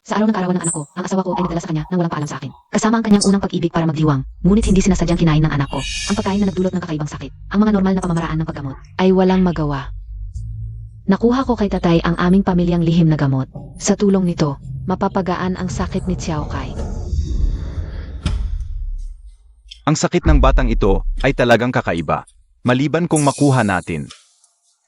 Sa araw ng kaarawan ng anak ko, ang asawa ko ay nagdala sa kanya nang walang paalam sa akin. Kasama ang kanyang unang pag-ibig para magdiwang, ngunit hindi sinasadyang kinain ng anak ko ang pagkain na nagdulot ng kakaibang sakit. Ang mga normal na pamamaraan ng paggamot ay walang magawa. Nakuha ko kay tatay ang aming pamilyang lihim na gamot. Sa tulong nito, mapapagaan ang sakit ni Xiao Kai. Ang sakit ng batang ito ay talagang kakaiba. Maliban kung makuha natin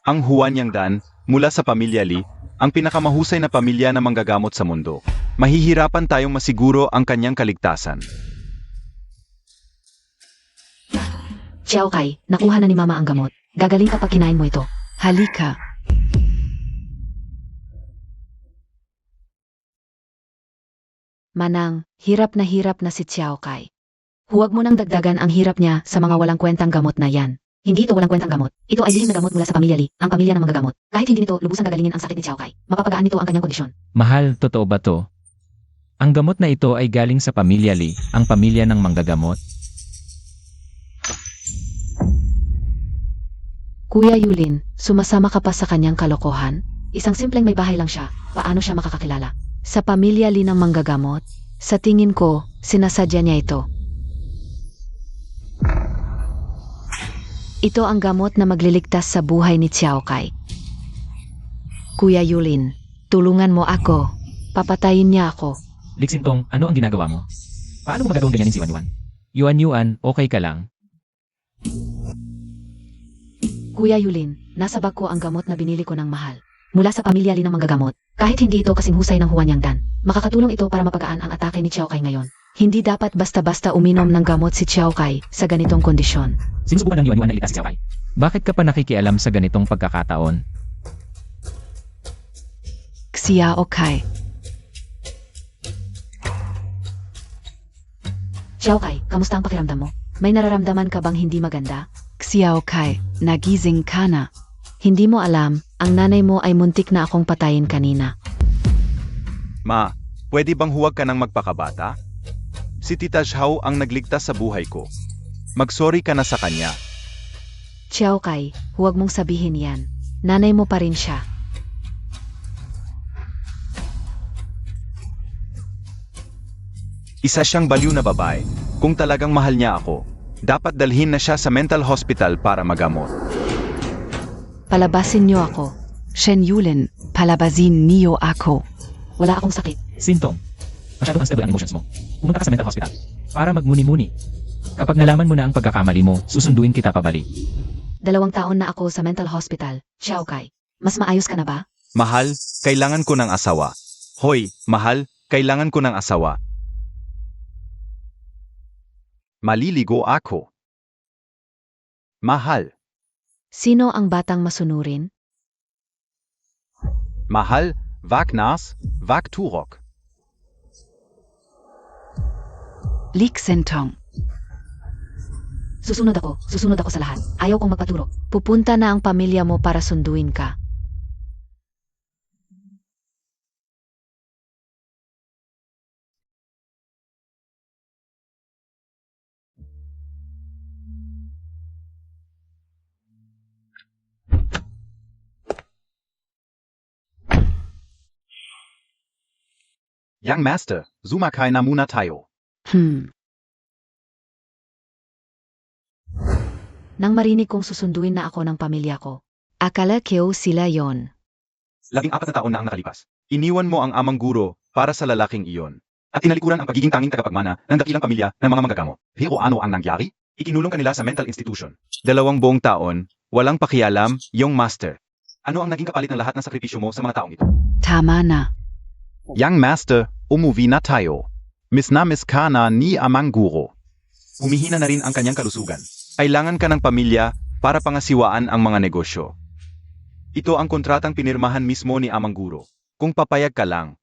ang Huan Yangdan mula sa pamilya Li, ang pinakamahusay na pamilya na manggagamot sa mundo. Mahihirapan tayong masiguro ang kanyang kaligtasan. Xiao Kai, nakuha na ni Mama ang gamot. Gagaling kapag kinain mo ito. Halika. Manang, hirap na si Xiao Kai. Huwag mo nang dagdagan ang hirap niya sa mga walang kwentang gamot na yan. Hindi ito walang kwentang gamot. Ito ay lihim na gamot mula sa pamilya Li, ang pamilya ng manggagamot. Kahit hindi nito lubusang gagalingin ang sakit ni Xiao Kai, mapapagaan nito ang kanyang kondisyon. Mahal, totoo ba to? Ang gamot na ito ay galing sa pamilya Li, ang pamilya ng manggagamot? Kuya Yulin, sumasama ka pa sa kanyang kalokohan? Isang simpleng may bahay lang siya, paano siya makakakilala? Sa pamilya Li ng manggagamot? Sa tingin ko, sinasadya niya ito. Ito ang gamot na magliligtas sa buhay ni Xiao Kai. Kuya Yulin, tulungan mo ako. Papatayin niya ako. Liksintong, ano ang ginagawa mo? Paano mo magagawang ganyanin si Yuan Yuan? Yuan Yuan, okay ka lang? Kuya Yulin, nasa bag ko ang gamot na binili ko ng mahal. Mula sa pamilya Li ng manggagamot. Kahit hindi ito kasing husay ng Huan Yangdan, makakatulong ito para mapagaan ang atake ni Xiao Kai ngayon. Hindi dapat basta-basta uminom ng gamot si Xiao Kai sa ganitong kondisyon. Sinusubukan ng Yuan Yuan na iligtas si Xiao Kai. Bakit ka pa nakikialam sa ganitong pagkakataon? Xiao Kai. Xiao Kai, kamusta ang pakiramdam mo? May nararamdaman ka bang hindi maganda? Xiao Kai, nagising ka na. Hindi mo alam, ang nanay mo ay muntik na akong patayin kanina. Ma, pwede bang huwag ka nang magpakabata? Si Tita Xiao ang nagligtas sa buhay ko. Magsorry ka na sa kanya. Xiao Kai, huwag mong sabihin yan. Nanay mo pa rin siya. Isa siyang baliw na babae. Kung talagang mahal niya ako, dapat dalhin na siya sa mental hospital para magamot. Palabasin niyo ako. Shen Yulin, palabasin niyo ako. Wala akong sakit. Sintong, masyado unstable ang emotions mo. Pumunta ka sa mental hospital para magmuni-muni. Kapag nalaman mo na ang pagkakamali mo, susunduin kita pabalik. 2 taon na ako sa mental hospital. Xiao Kai, mas maayos ka na ba? Mahal, kailangan ko ng asawa. Hoy, mahal, kailangan ko ng asawa. Maliligo ako. Mahal, Sino ang batang masunurin? mahal, wag nas, wag turok. Liksentong. Susunod ako sa lahat. Ayaw kong magpaturok. Pupunta na ang pamilya mo para sunduin ka. Young Master, sumakay na muna tayo. Nang marinig kong susunduin na ako ng pamilya ko, akala ko sila yon. 14 na taon na ang nakalipas. Iniwan mo ang amang guro para sa lalaking iyon. At tinalikuran ang pagiging tanging tagapagmana ng dakilang pamilya ng mga manggagamot. Pero ano ang nangyari? Ikinulong kanila sa mental institution. 2 buong taon, walang pakialam, Young Master. Ano ang naging kapalit ng lahat ng sakripisyo mo sa mga taong ito? Tama na. Young Master, umuwi na tayo. Miss na miss ka na ni amang guro. Humihina na rin ang kanyang kalusugan. Kailangan ka ng pamilya para pangasiwaan ang mga negosyo. Ito ang kontratang pinirmahan mismo ni amang guro. Kung papayag ka lang,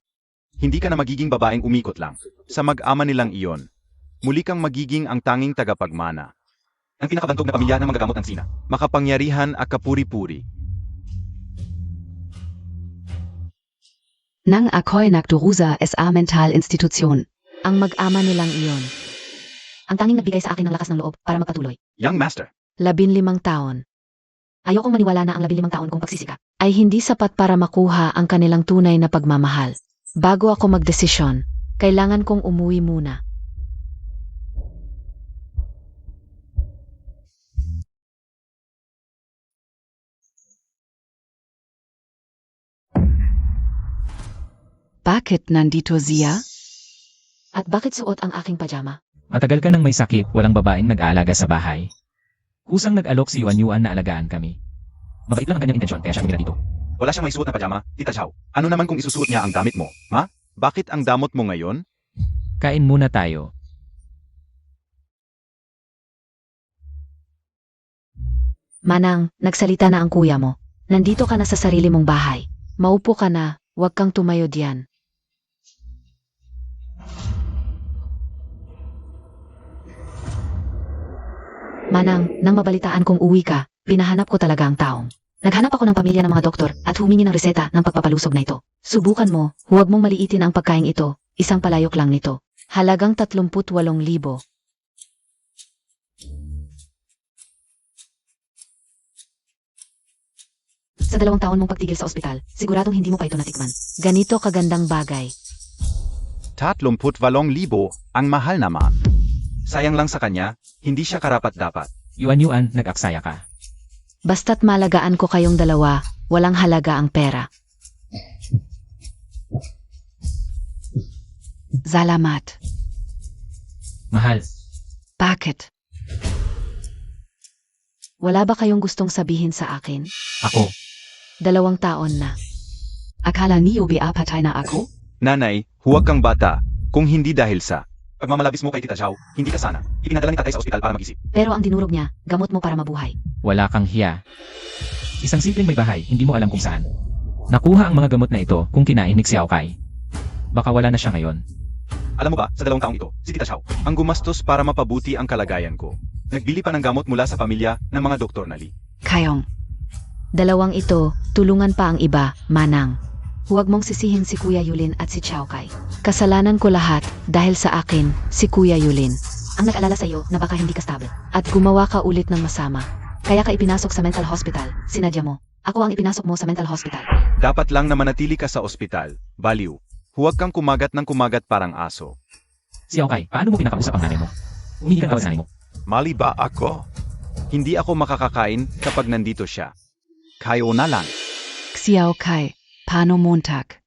hindi ka na magiging babaeng umikot lang. Sa mag-ama nilang iyon, muli kang magiging ang tanging tagapagmana. Ang pinakabantog na pamilya ng manggagamot ng Sina. Makapangyarihan at kapuri-puri. Nang ako'y nagdurusa SA Mental Institution. Ang mag-ama nilang iyon. Ang tanging nagbigay sa akin ng lakas ng loob para magpatuloy. Young Master, 15 taon. Ayokong maniwala na ang 15 taon kong pagsisikap ay hindi sapat para makuha ang kanilang tunay na pagmamahal. Bago ako magdesisyon, kailangan kong umuwi muna. Bakit nandito siya? At bakit suot ang aking pajama? Matagal ka nang may sakit, walang babaeng nag-aalaga sa bahay. Kusang nag-alok si Yuan na alagaan kami. Mabait lang ang kanyang intensyon, kaya siya tumira dito. Wala siyang may suot na pajama, Tita Zhao. Ano naman kung isusuot niya ang damit mo, ha? Bakit ang damot mo ngayon? Kain muna tayo. Manang, nagsalita na ang kuya mo. Nandito ka na sa sarili mong bahay. Maupo ka na, huwag kang tumayo diyan. Manang, nang mabalitaan kong uwi ka, pinahanap ko talaga ang taong. Naghanap ako ng pamilya ng mga doktor at humingi ng reseta ng pagpapalusog na ito. Subukan mo, huwag mong maliitin ang pagkain ito, isang palayok lang nito. Halagang 38,000. Sa 2 taon mong pagtigil sa ospital, siguradong hindi mo pa ito natikman. Ganito kagandang bagay. 38,000, ang mahal naman. Sayang lang sa kanya, hindi siya karapat-dapat. Yuan, nag-aksaya ka. Basta't malagaan ko kayong dalawa, walang halaga ang pera. Salamat. Mahal. Bakit? Wala ba kayong gustong sabihin sa akin? Ako. 2 taon na. Akala niyo patay na ako? Nanay, huwag kang bata, kung hindi dahil sa pagmamalabis mo kay Tita Zhao, hindi ka sana. Ipinadala ni tatay sa ospital para mag-isip. Pero ang dinurog niya, gamot mo para mabuhay. Wala kang hiya. Isang simpleng may bahay, hindi mo alam kung saan. Nakuha ang mga gamot na ito kung kinain ni Xiao Kai. Baka wala na siya ngayon. Alam mo ba, sa 2 taong ito, si Tita Zhao, ang gumastos para mapabuti ang kalagayan ko. Nagbili pa ng gamot mula sa pamilya ng mga doktor na Li. Kayong. 2 ito, tulungan pa ang iba, Manang. Huwag mong sisihin si Kuya Yulin at si Xiao Kai. Kasalanan ko lahat dahil sa akin, si Kuya Yulin. Ang nag-alala sa iyo na baka hindi ka stable. At gumawa ka ulit ng masama. Kaya ka ipinasok sa mental hospital, sinadya mo. Ako ang ipinasok mo sa mental hospital. Dapat lang na manatili ka sa ospital, baliw. Huwag kang kumagat ng kumagat parang aso. Xiao Kai, paano mo kinakausap ang nanay mo? Umihi ka ba sa nanay mo? Mali ba ako? Hindi ako makakakain kapag nandito siya. Kayo na lang. Xiao Kai. Paano Montag?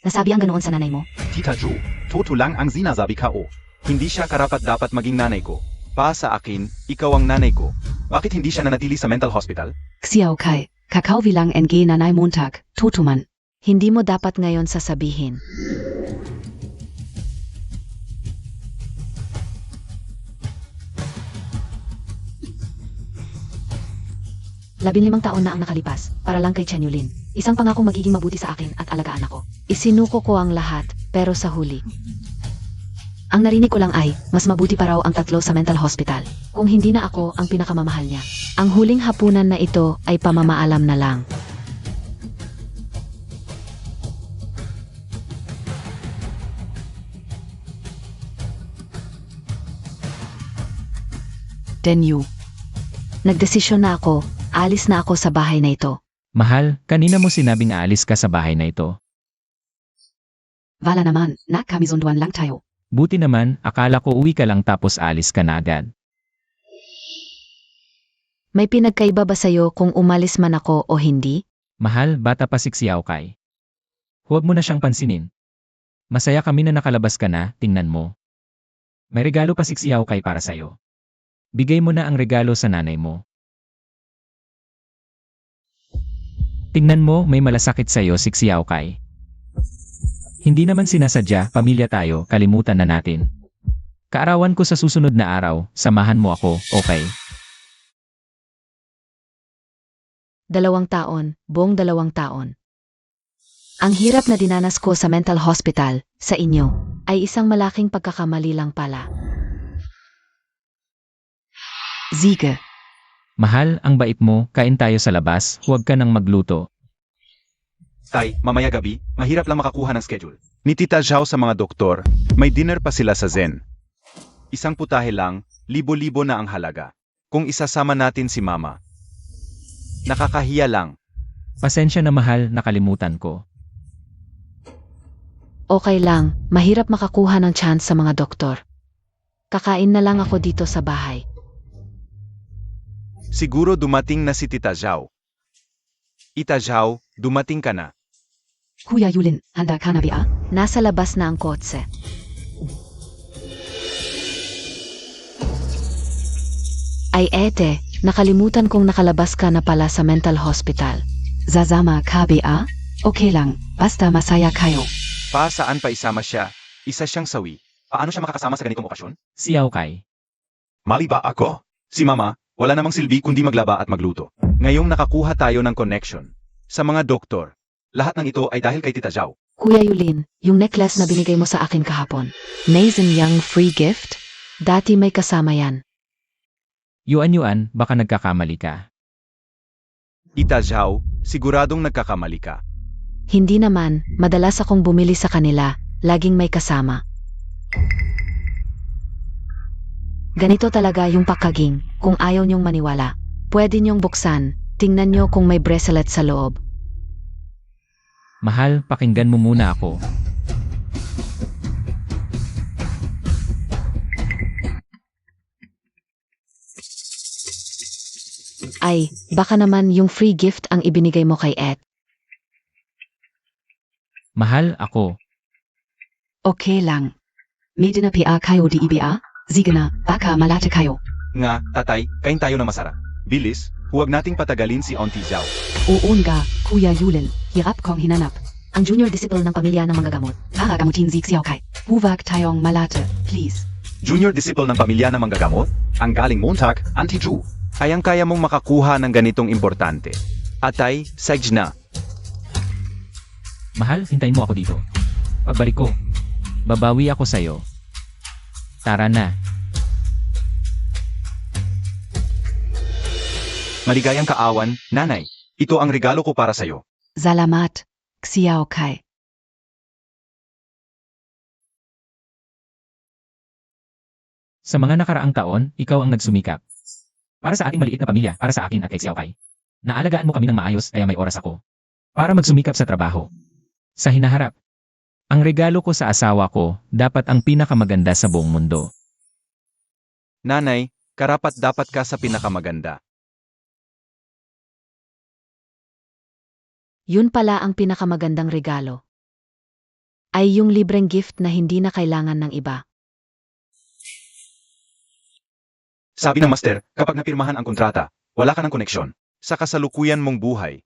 Nasabi ang ganoon sa nanay mo? Tita Zhu, totoo lang ang sinasabi ko. Hindi siya karapat-dapat maging nanay ko. Pa sa akin, ikaw ang nanay ko. Bakit hindi siya nanatili sa mental hospital? Xiao Kai. Kakao bilang NG Nanay Montag. Tutuman. Hindi mo dapat ngayon sasabihin. Labinlimang taon na ang nakalipas, para lang kay Chen Yulin. Isang pangakong magiging mabuti sa akin at alagaan ako. Isinuko ko ang lahat, pero sa huli. Ang narinig ko lang ay, mas mabuti pa raw ang 3 sa mental hospital. Kung hindi na ako ang pinakamamahal niya. Ang huling hapunan na ito ay pamamaalam na lang. Denyu. Nagdesisyon na ako, alis na ako sa bahay na ito. Mahal, kanina mo sinabing aalis ka sa bahay na ito. Wala naman, nakamisunduan lang tayo. Buti naman, akala ko uwi ka lang tapos alis ka na agad. May pinagkaiba ba sa'yo kung umalis man ako o hindi? Mahal, bata pa si Xiao Kai. Huwag mo na siyang pansinin. Masaya kami na nakalabas ka na, tingnan mo. May regalo pa si Xiao Kai para sa'yo. Bigay mo na ang regalo sa nanay mo. Tingnan mo, may malasakit sa'yo si Xiao Kai. Hindi naman sinasadya, pamilya tayo, kalimutan na natin. Kaarawan ko sa susunod na araw, samahan mo ako, okay? 2 taon, buong 2 taon. Ang hirap na dinanas ko sa mental hospital, sa inyo, ay isang malaking pagkakamali lang pala. Siege. Mahal, ang bait mo, kain tayo sa labas, huwag ka nang magluto. Tay, mamaya gabi, mahirap lang makakuha ng schedule. Ni Tita Zhao sa mga doktor, may dinner pa sila sa Zen. Isang putahe lang, libo-libo na ang halaga. Kung isasama natin si Mama, Nakakahiya lang. Pasensya na mahal, nakalimutan ko. Okay lang, mahirap makakuha ng chance sa mga doktor. Kakain na lang ako dito sa bahay. Siguro dumating na si Tita Zhao. Tita Zhao, dumating ka na. Kuya Yulin, handa ka na ba? Nasa labas na ang kotse. Ay ete, nakalimutan kong nakalabas ka na pala sa mental hospital. Zazama ka ba? Okay lang, basta masaya kayo. Pa saan pa isama siya? Isa siyang sawi. Paano siya makakasama sa ganitong okasyon? Si Yao Kai. Mali ba ako? Si Mama, wala namang silbi kundi maglaba at magluto. Ngayong nakakuha tayo ng connection. Sa mga doktor, lahat ng ito ay dahil kay Tita Zhao. Kuya Yulin, yung necklace na binigay mo sa akin kahapon. Mason Young free gift? Dati may kasama yan. Yuan, baka nagkakamali ka. Tita Zhao, siguradong nagkakamali ka. Hindi naman, madalas akong bumili sa kanila, laging may kasama. Ganito talaga yung pakaging, kung ayaw niyong maniwala. Pwede niyong buksan, tingnan niyo kung may bracelet sa loob. Mahal, pakinggan mo muna ako. Ay, baka naman yung free gift ang ibinigay mo kay Ed. Mahal, ako. Okay lang. Medyo na pa kayo di ba? Sige na, baka malate kayo. Nga, tatay, kain tayo ng masarap. Bilis, huwag nating patagalin si Auntie Zhao. Oo nga, Kuya Yulin, hirap kong hinanap. Ang junior disciple ng pamilya ng manggagamot. Para gamutin si Xiao Kai. Huwag tayong malate, please. Junior disciple ng pamilya ng manggagamot? Ang galing Montag, Auntie Zhu. Kayang-kaya mong makakuha ng ganitong importante. Atay, Sage na. Mahal, hintayin mo ako dito. Pagbalik ko, babawi ako sa'yo. Tara na. Maligayang kaawan, nanay. Ito ang regalo ko para sa'yo. Salamat, Xiao Kai. Sa mga nakaraang taon, ikaw ang nagsumikap. Para sa ating maliit na pamilya, para sa akin at kay Xiao Kai. Naalagaan mo kami ng maayos kaya may oras ako. Para magsumikap sa trabaho. Sa hinaharap. Ang regalo ko sa asawa ko, dapat ang pinakamaganda sa buong mundo. Nanay, karapat-dapat ka sa pinakamaganda. Yun pala ang pinakamagandang regalo. Ay yung libreng gift na hindi na kailangan ng iba. Sabi ng master, kapag napirmahan ang kontrata, wala ka ng koneksyon. Sa kasalukuyan mong buhay.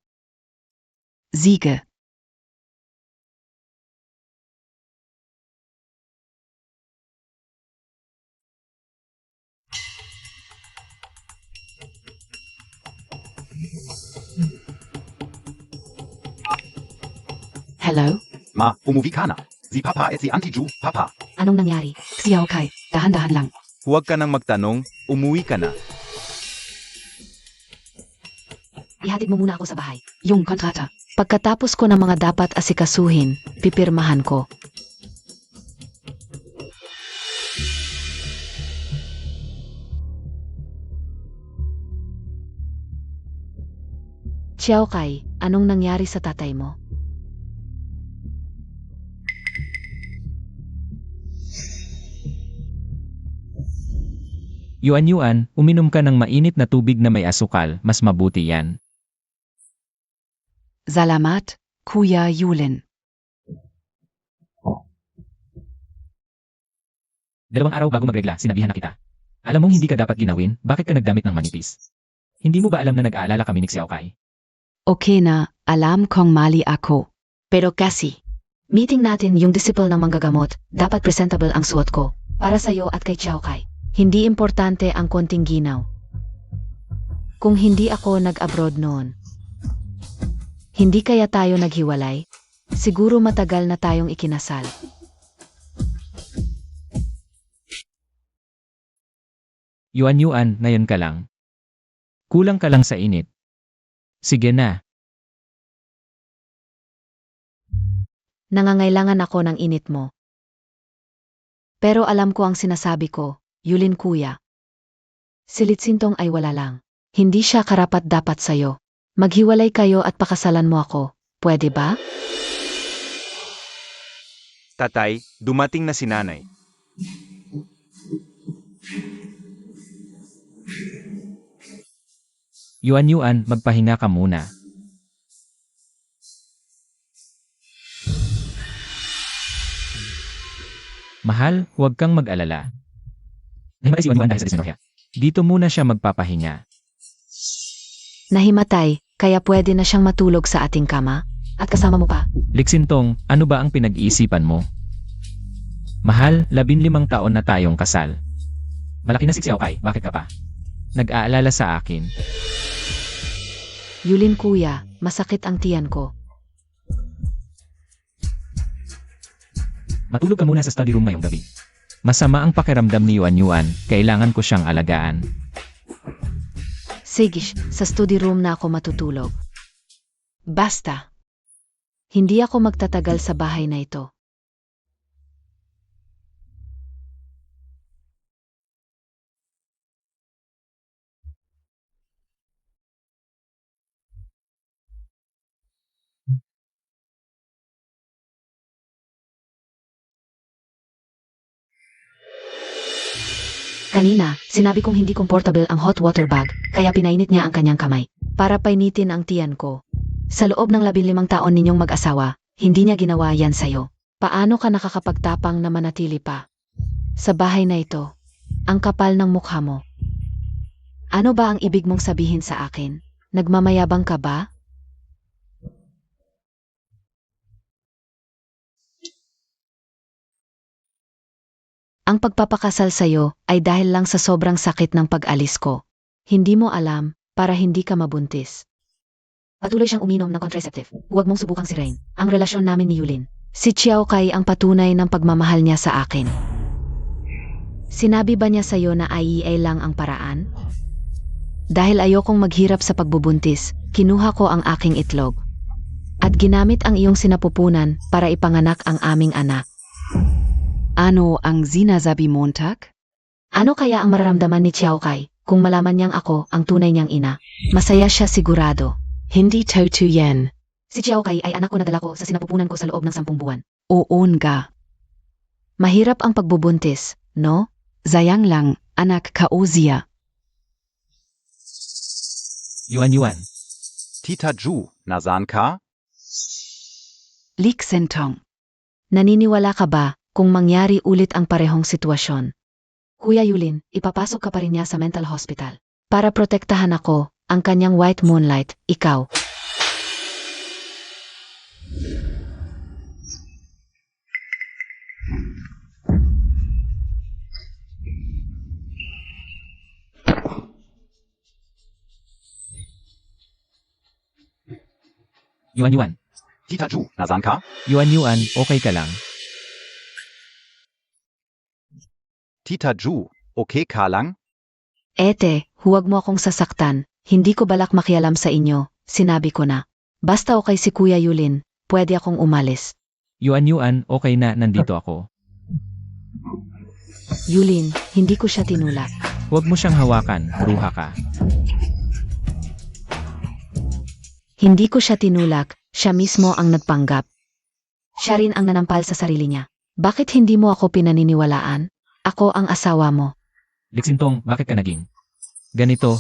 Siege. Hello? Ma, umuwi ka na. Si Papa at si Auntie Zhu, Papa. Anong nangyari? Xiao Kai, dahan-dahan lang. Huwag ka nang magtanong, umuwi ka na. Ihatid mo muna ako sa bahay. Yung kontrata. Pagkatapos ko ng mga dapat asikasuhin, pipirmahan ko. Xiao Kai, anong nangyari sa tatay mo? Yuan, uminom ka ng mainit na tubig na may asukal, mas mabuti yan. Salamat, Kuya Yulin. Dalawang araw bago magregla, sinabihan na kita. Alam mong hindi ka dapat ginawin, bakit ka nagdamit ng manipis? Hindi mo ba alam na nag-aalala kami ni Xiao Kai? Okay na, alam kong mali ako. Pero kasi, meeting natin yung disciple ng manggagamot, dapat presentable ang suot ko. Para sa'yo at kay Xiao Kai. Hindi importante ang konting ginaw. Kung hindi ako nag-abroad noon, hindi kaya tayo naghiwalay? Siguro matagal na tayong ikinasal. Yuan, ngayon ka lang. Kulang ka lang sa init. Sige na. Nangangailangan ako ng init mo. Pero alam ko ang sinasabi ko, Yulin kuya. Silitsintong ay wala lang. Hindi siya karapat-dapat sa'yo. Maghiwalay kayo at pakasalan mo ako. Pwede ba? Tatay, dumating na si nanay. Yuan, magpahinga ka muna. Mahal, huwag kang mag-alala. Nahimatay si Yuan dahil sa dysmenorrhea. Dito muna siya magpapahinga. Nahimatay, kaya pwede na siyang matulog sa ating kama? At kasama mo pa? Liksintong, ano ba ang pinag-iisipan mo? Mahal, 15 taon na tayong kasal. Malaki na si Xiaokai, bakit ka pa? Nag-aalala sa akin. Yulin kuya, masakit ang tiyan ko. Matulog ka muna sa study room ngayong gabi. Masama ang pakiramdam ni Yuan, kailangan ko siyang alagaan. Sige, sa study room na ako matutulog. Basta. Hindi ako magtatagal sa bahay na ito. Kanina, sinabi kong hindi comfortable ang hot water bag, kaya pinainit niya ang kanyang kamay. Para painitin ang tiyan ko. Sa loob ng 15 taon ninyong mag-asawa, hindi niya ginawa yan sa'yo. Paano ka nakakapagtapang na manatili pa? Sa bahay na ito, ang kapal ng mukha mo. Ano ba ang ibig mong sabihin sa akin? Nagmamayabang ka ba? Ang pagpapakasal sa'yo ay dahil lang sa sobrang sakit ng pag-alis ko. Hindi mo alam, para hindi ka mabuntis. Patuloy siyang uminom ng contraceptive. Huwag mong subukang sirain ang relasyon namin ni Yulin. Si Xiao Kai ang patunay ng pagmamahal niya sa akin. Sinabi ba niya sa'yo na IEA lang ang paraan? Dahil ayokong maghirap sa pagbubuntis, kinuha ko ang aking itlog. At ginamit ang iyong sinapupunan para ipanganak ang aming anak. Ano ang sinasabi Montag? Ano kaya ang mararamdaman ni Xiao Kai kung malaman niyang ako ang tunay niyang ina? Masaya siya sigurado. Hindi totoo yan. Si Xiao Kai ay anak ko na dala ko sa sinapupunan ko sa loob ng 10 buwan. Oo nga. Mahirap ang pagbubuntis, no? Sayang lang, anak ka o siya. Yuan. Tita Ju, nasaan ka? Liksentong. Naniniwala ka ba kung mangyari ulit ang parehong sitwasyon? Kuya Yulin, ipapasok ka pa rin niya sa mental hospital. Para protektahan ako, ang kanyang white moonlight, ikaw. Yuan. Tita Ju, nasaan ka? Yuan, okay ka lang? Tita Ju, okay ka lang? Ete, huwag mo akong sasaktan. Hindi ko balak makialam sa inyo, sinabi ko na. Basta okay si Kuya Yulin, pwede akong umalis. Yuan, okay na, nandito ako. Yulin, hindi ko siya tinulak. Huwag mo siyang hawakan, bruha ka. Hindi ko siya tinulak, siya mismo ang nagpanggap. Siya rin ang nanampal sa sarili niya. Bakit hindi mo ako pinaniniwalaan? Ako ang asawa mo. Liksintong, bakit ka naging ganito?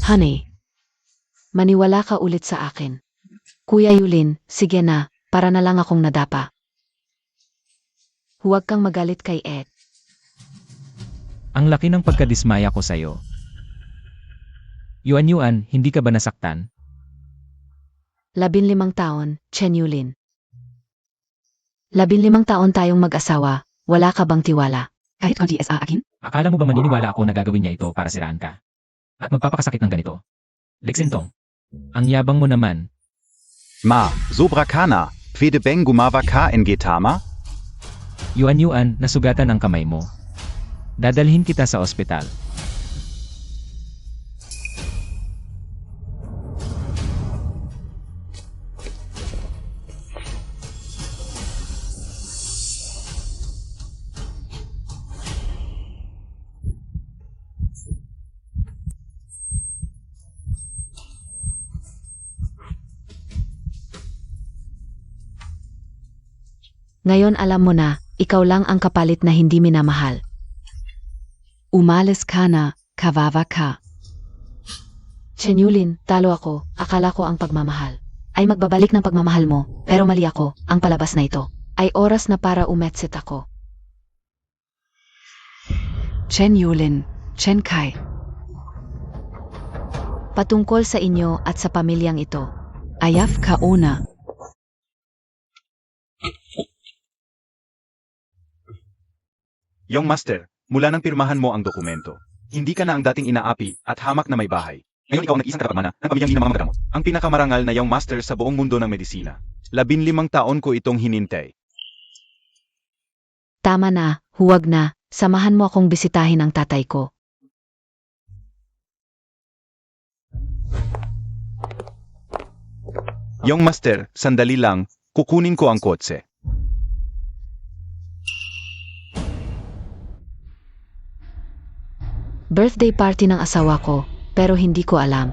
Honey, maniwala ka ulit sa akin. Kuya Yulin, sige na, para na lang akong nadapa. Huwag kang magalit kay Ed. Ang laki ng pagkadismaya ko sa'yo. Yuan, hindi ka ba nasaktan? 15 taon, Chen Yulin. 15 taon tayong mag-asawa, wala ka bang tiwala? Kahit konti sa akin? Akala mo ba maniniwala ako na gagawin niya ito para siraan ka? At magpapakasakit ng ganito? Liksintong, ang yabang mo naman. Ma, sobra ka na. Pwede bang gumawa ka ng tama? Yuan, nasugatan ang kamay mo. Dadalhin kita sa ospital. Ngayon alam mo na, ikaw lang ang kapalit na hindi minamahal. Umalis ka na, kawawa ka. Chen Yulin, talo ako, akala ko ang pagmamahal ay magbabalik ng pagmamahal mo, pero mali ako, ang palabas na ito ay oras na para umetsit ako. Chen Yulin, Chen Kai. Patungkol sa inyo at sa pamilyang ito. Ayaf ka una. Yung master, mula nang pirmahan mo ang dokumento, hindi ka na ang dating inaapi at hamak na may bahay. Ngayon ikaw ang nag-isang tagapagmana ng pamilyang ng mga magagamot. Ang pinakamarangal na yung master sa buong mundo ng medisina. 15 taon ko itong hinintay. Tama na, huwag na, samahan mo akong bisitahin ang tatay ko. Yung master, sandali lang, kukunin ko ang kotse. Birthday party ng asawa ko, pero hindi ko alam.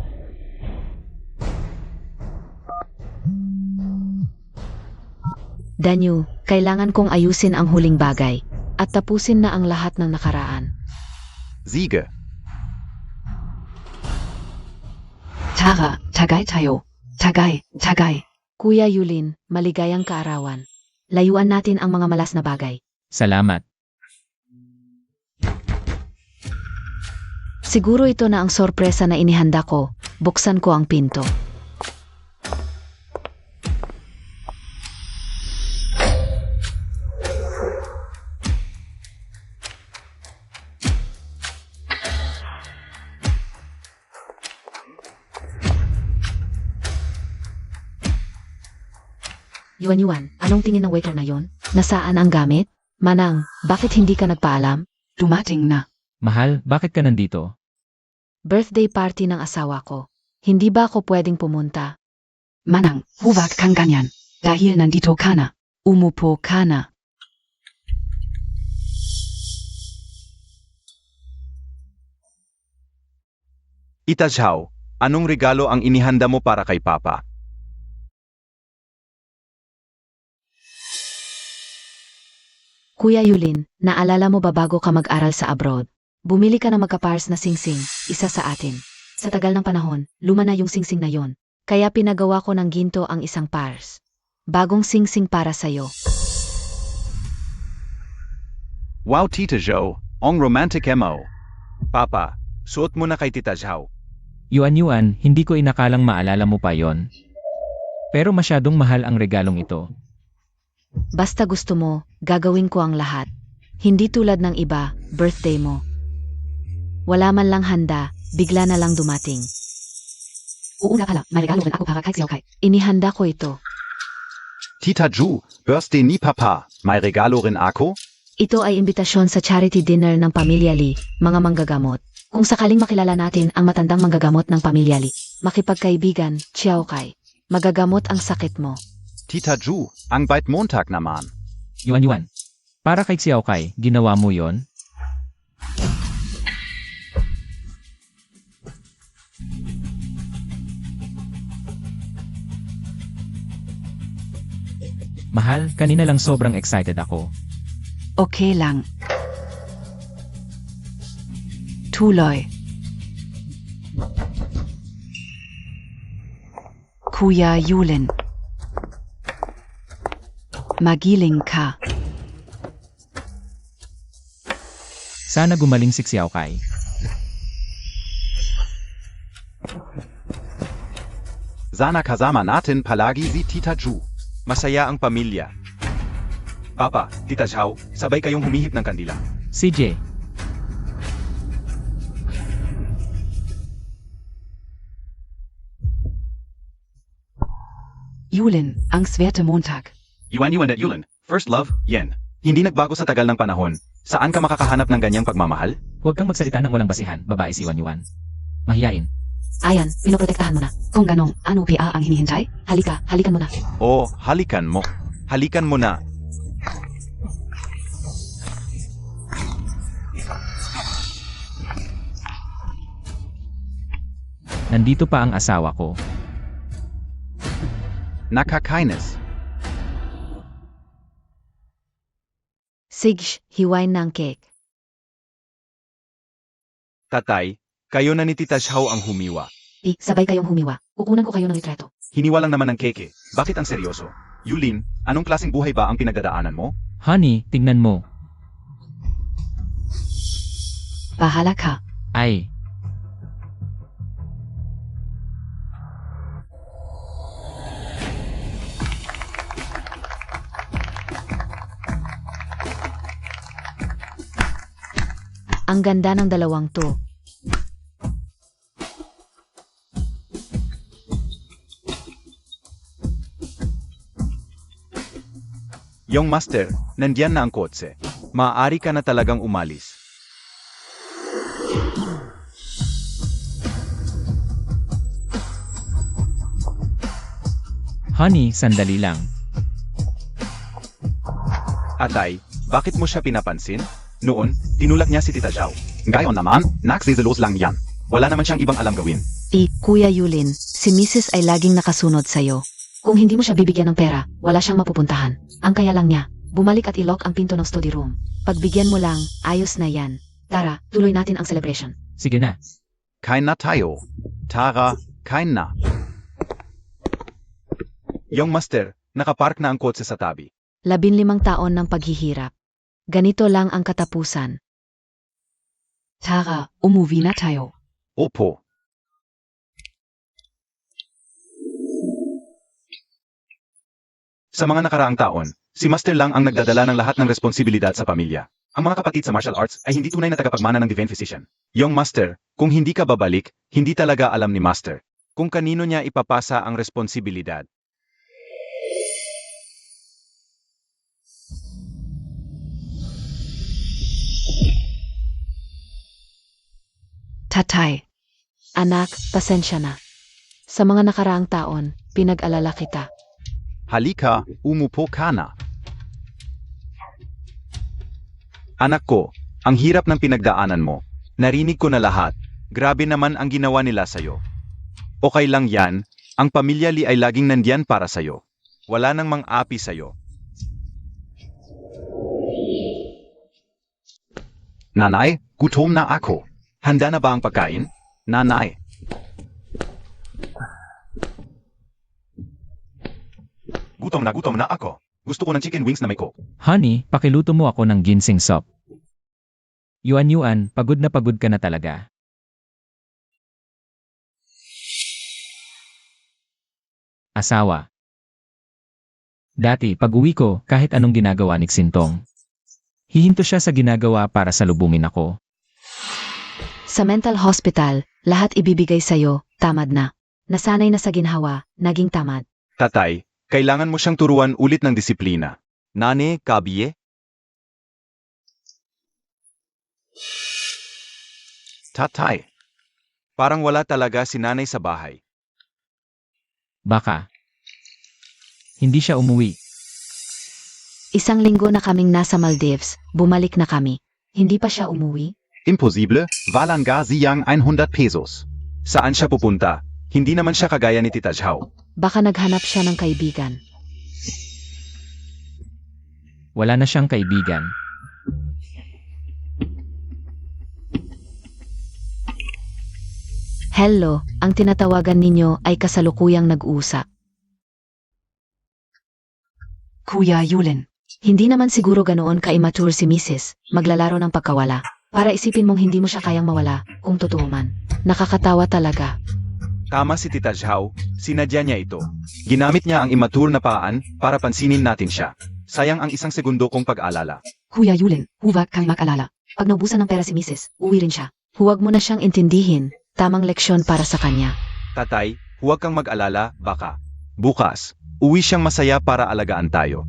Danyu, kailangan kong ayusin ang huling bagay at tapusin na ang lahat ng nakaraan. Siege. Tara, tagay tayo. Tagay, tagay. Kuya Yulin, maligayang kaarawan. Layuan natin ang mga malas na bagay. Salamat. Siguro ito na ang sorpresa na inihanda ko. Buksan ko ang pinto. Yuan, anong tingin ng waiter na yon? Nasaan ang gamit? Manang, bakit hindi ka nagpaalam? Dumating na. Mahal, bakit ka nandito? Birthday party ng asawa ko. Hindi ba ako pwedeng pumunta? Manang, huwag kang ganyan. Dahil nandito ka na. Umupo ka na. Itajhao, anong regalo ang inihanda mo para kay Papa? Kuya Yulin, naalala mo ba bago ka mag-aral sa abroad? Bumili ka ng magka-pars na singsing, isa sa atin. Sa tagal ng panahon, luma na yung singsing na yon. Kaya pinagawa ko ng ginto ang isang pars. Bagong singsing para sa'yo. Wow, Tita Jo, ang romantic mo. Papa, suot mo na kay Tita Zhao. Yuan, hindi ko inakalang maalala mo pa yon. Pero masyadong mahal ang regalong ito. Basta gusto mo, gagawin ko ang lahat. Hindi tulad ng iba, birthday mo. Wala man lang handa, bigla na lang dumating. Oo nga pala, may regalo rin ako para kay Xiao Kai. Inihanda ko ito. Tita Ju, birthday ni Papa, may regalo rin ako? Ito ay imbitasyon sa charity dinner ng Pamilya Lee, mga manggagamot. Kung sakaling makilala natin ang matandang manggagamot ng Pamilya Lee, makipagkaibigan, Xiao Kai, magagamot ang sakit mo. Tita Ju, ang bait Montag naman. Yuan, para kay Xiao Kai, ginawa mo yon? Mahal, kanina lang sobrang excited ako. Okay lang. Tuloy. Kuya Yulin. Magiling ka. Sana gumaling si Xiao Kai. Sana kasama natin palagi si Tita Ju. Masaya ang pamilya. Papa, Tita Zhao, sabay kayong humihip ng kandila. CJ, Yulin, ang swerte Montag. Yuan at Yulan, first love, yen. Hindi nagbago sa tagal ng panahon. Saan ka makakahanap ng ganyang pagmamahal? huwag kang magsalita ng walang basihan, babae si Yuan. Mahiyain. Ayan, pinoprotektahan mo na. Kung ganong, ano PA ang hinihintay? Halika, halikan mo na. O, halikan mo. Halikan mo na. Nandito pa ang asawa ko. Nakakainis. Sige, hiwain na ang cake. Tatay, kayo na ni Tita Xiao ang humiwa. Sabay kayong humiwa. Kukunan ko kayo ng litrato. Hiniwa lang naman ng keke. Bakit ang seryoso? Yulin, anong klaseng buhay ba ang pinagdadaanan mo? Honey, tingnan mo. Bahala ka. Ay, Ang ganda ng dalawang to. Yung master, nandiyan na ang kotse. Maaari ka na talagang umalis. honey, sandali lang. Atay, bakit mo siya pinapansin? Noon, tinulak niya si Tita Xiao. Gayon naman, naksiselos lang yan. Wala naman siyang ibang alam gawin. Kuya Yulin, si Mrs. ay laging nakasunod sa'yo. Kung hindi mo siya bibigyan ng pera, wala siyang mapupuntahan. Ang kaya lang niya, bumalik at i-lock ang pinto ng study room. Pagbigyan mo lang, ayos na yan. Tara, tuloy natin ang celebration. Sige na. Kain na tayo. Tara, kain na. Yung master, nakapark na ang kotse sa tabi. 15 taon ng paghihirap. Ganito lang ang katapusan. Tara, umuwi na tayo. Opo. Sa mga nakaraang taon, si Master lang ang nagdadala ng lahat ng responsibilidad sa pamilya. Ang mga kapatid sa martial arts ay hindi tunay na tagapagmana ng divine physician. Yung Master, kung hindi ka babalik, hindi talaga alam ni Master kung kanino niya ipapasa ang responsibilidad. Tatay. Anak, pasensya na. Sa mga nakaraang taon, pinag-alala kita. Halika, umupo ka na. Anak ko, ang hirap ng pinagdaanan mo. Narinig ko na lahat. Grabe naman ang ginawa nila sa'yo. Okay lang yan, ang pamilya Li ay laging nandiyan para sa'yo. Wala nang mang-api sa'yo. Nanay, gutom na ako. Handa na ba ang pagkain? Nanay. Gutom na ako. Gusto ko ng chicken wings na may coke. Honey, pakiluto mo ako ng ginseng soup. Yuan, pagod ka na talaga. Asawa. Dati, pag uwi ko, kahit anong ginagawa ni Xintong, hihinto siya sa ginagawa para salubungin ako. Sa mental hospital, lahat ibibigay sa'yo, tamad na. Nasanay na sa ginhawa, naging tamad. Tatay, kailangan mo siyang turuan ulit ng disiplina. Nane, kabiye? Tatay, parang wala talaga si nanay sa bahay. Baka. Hindi siya umuwi. 1 linggo na kaming nasa Maldives, bumalik na kami. Hindi pa siya umuwi? Imposible, Valanga siyang 100 pesos. Saan siya pupunta? Hindi naman siya kagaya ni Tita Xiao. Baka naghanap siya ng kaibigan. Wala na siyang kaibigan. Hello, ang tinatawagan ninyo ay kasalukuyang nag-usap. Kuya Yulin. Hindi naman siguro ganoon ka-immature si Mrs. Maglalaro ng pagkawala. Para isipin mong hindi mo siya kayang mawala, kung totoo man. Nakakatawa talaga. Tama si Tita Xiao, sinadya niya ito. Ginamit niya ang immature na paan para pansinin natin siya. Sayang ang 1 segundo kong pag-alala. Kuya Yulin, huwag kang mag-alala. Pag naubusan ng pera si Mrs., uwi rin siya. Huwag mo na siyang intindihin. Tamang leksyon para sa kanya. Tatay, huwag kang mag-alala, baka. Bukas, uwi siyang masaya para alagaan tayo.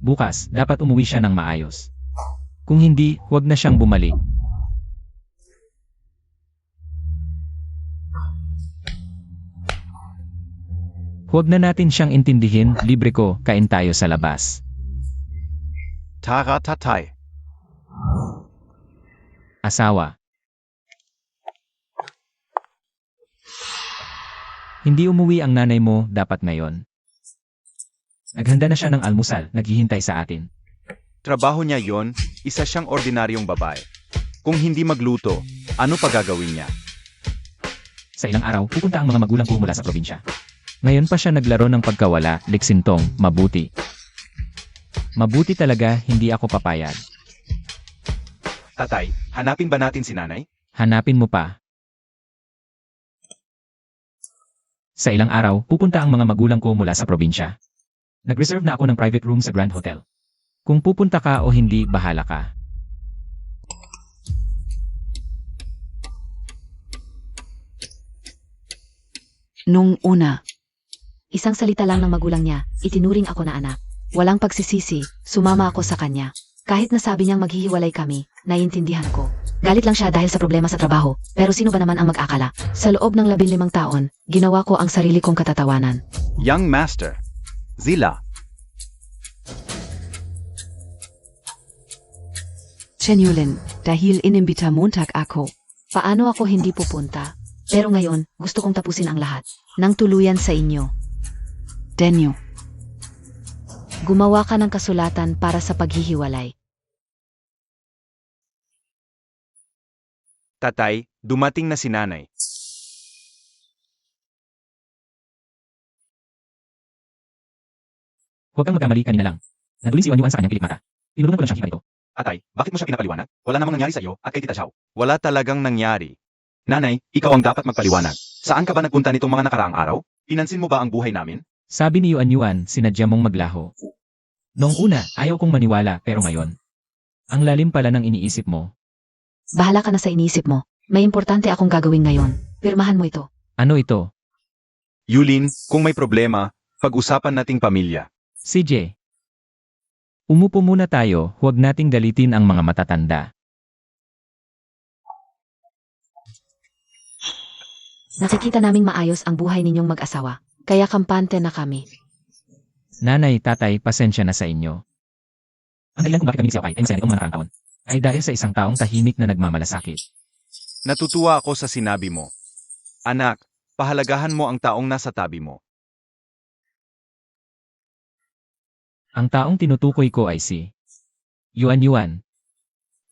Bukas, dapat umuwi siya ng maayos. Kung hindi, huwag na siyang bumalik. Huwag na natin siyang intindihin, libre ko, kain tayo sa labas. Tara, tatay. Asawa. Hindi umuwi ang nanay mo, dapat ngayon. Naghanda na siya ng almusal, naghihintay sa atin. Trabaho niya yon, isa siyang ordinaryong babae. Kung hindi magluto, ano pa gagawin niya? Sa ilang araw, pupunta ang mga magulang ko mula sa probinsya. Ngayon pa siya naglaro ng pagkawala, liksintong, mabuti. Mabuti talaga, hindi ako papayag. Tatay, hanapin ba natin si nanay? Hanapin mo pa. Sa ilang araw, pupunta ang mga magulang ko mula sa probinsya. Nag-reserve na ako ng private room sa Grand Hotel. Kung pupunta ka o hindi, bahala ka. Nung una, Isang salita lang ng magulang niya, itinuring ako na anak. Walang pagsisisi, sumama ako sa kanya. Kahit nasabi niyang maghihiwalay kami, naiintindihan ko. Galit lang siya dahil sa problema sa trabaho, pero sino ba naman ang mag-akala? Sa loob ng 15 taon, ginawa ko ang sarili kong katatawanan. Young Master. Zila. Chenyulin, dahil inimbita Montag ako. Paano ako hindi pupunta? Pero ngayon, gusto kong tapusin ang lahat. Nang tuluyan sa inyo. Denyo, Gumawa ka ng kasulatan para sa paghihiwalay. Tatay, dumating na si nanay. Huwag kang magkamali, kanina lang. Naduli si Wanyuan sa kanyang pilikmata. Tinulungan ko lang siyang hipa nito. Atay, bakit mo siya pinapaliwanag? Wala namang nangyari sa iyo at kay Tita Xiao. Wala talagang nangyari. Nanay, ikaw ang dapat magpaliwanag. Saan ka ba nagpunta nitong mga nakaraang araw? Pinansin mo ba ang buhay namin? Sabi ni Yuan, sinadya mong maglaho. Noong una, ayaw kong maniwala, pero ngayon. Ang lalim pala ng iniisip mo. Bahala ka na sa iniisip mo. May importante akong gagawin ngayon. Pirmahan mo ito. Ano ito? Yulin, kung may problema, pag-usapan nating pamilya. CJ. Umupo muna tayo, huwag nating galitin ang mga matatanda. Nakikita naming maayos ang buhay ninyong mag-asawa. Kaya kampante na kami. Nanay, tatay, pasensya na sa inyo. Ang dahilan kung bakit kami ni Xiao Kai ay masaya nitong mga nakaraang taon, ay dahil sa isang taong tahimik na nagmamalasakit. Natutuwa ako sa sinabi mo. Anak, pahalagahan mo ang taong nasa tabi mo. Ang taong tinutukoy ko ay si Yuan.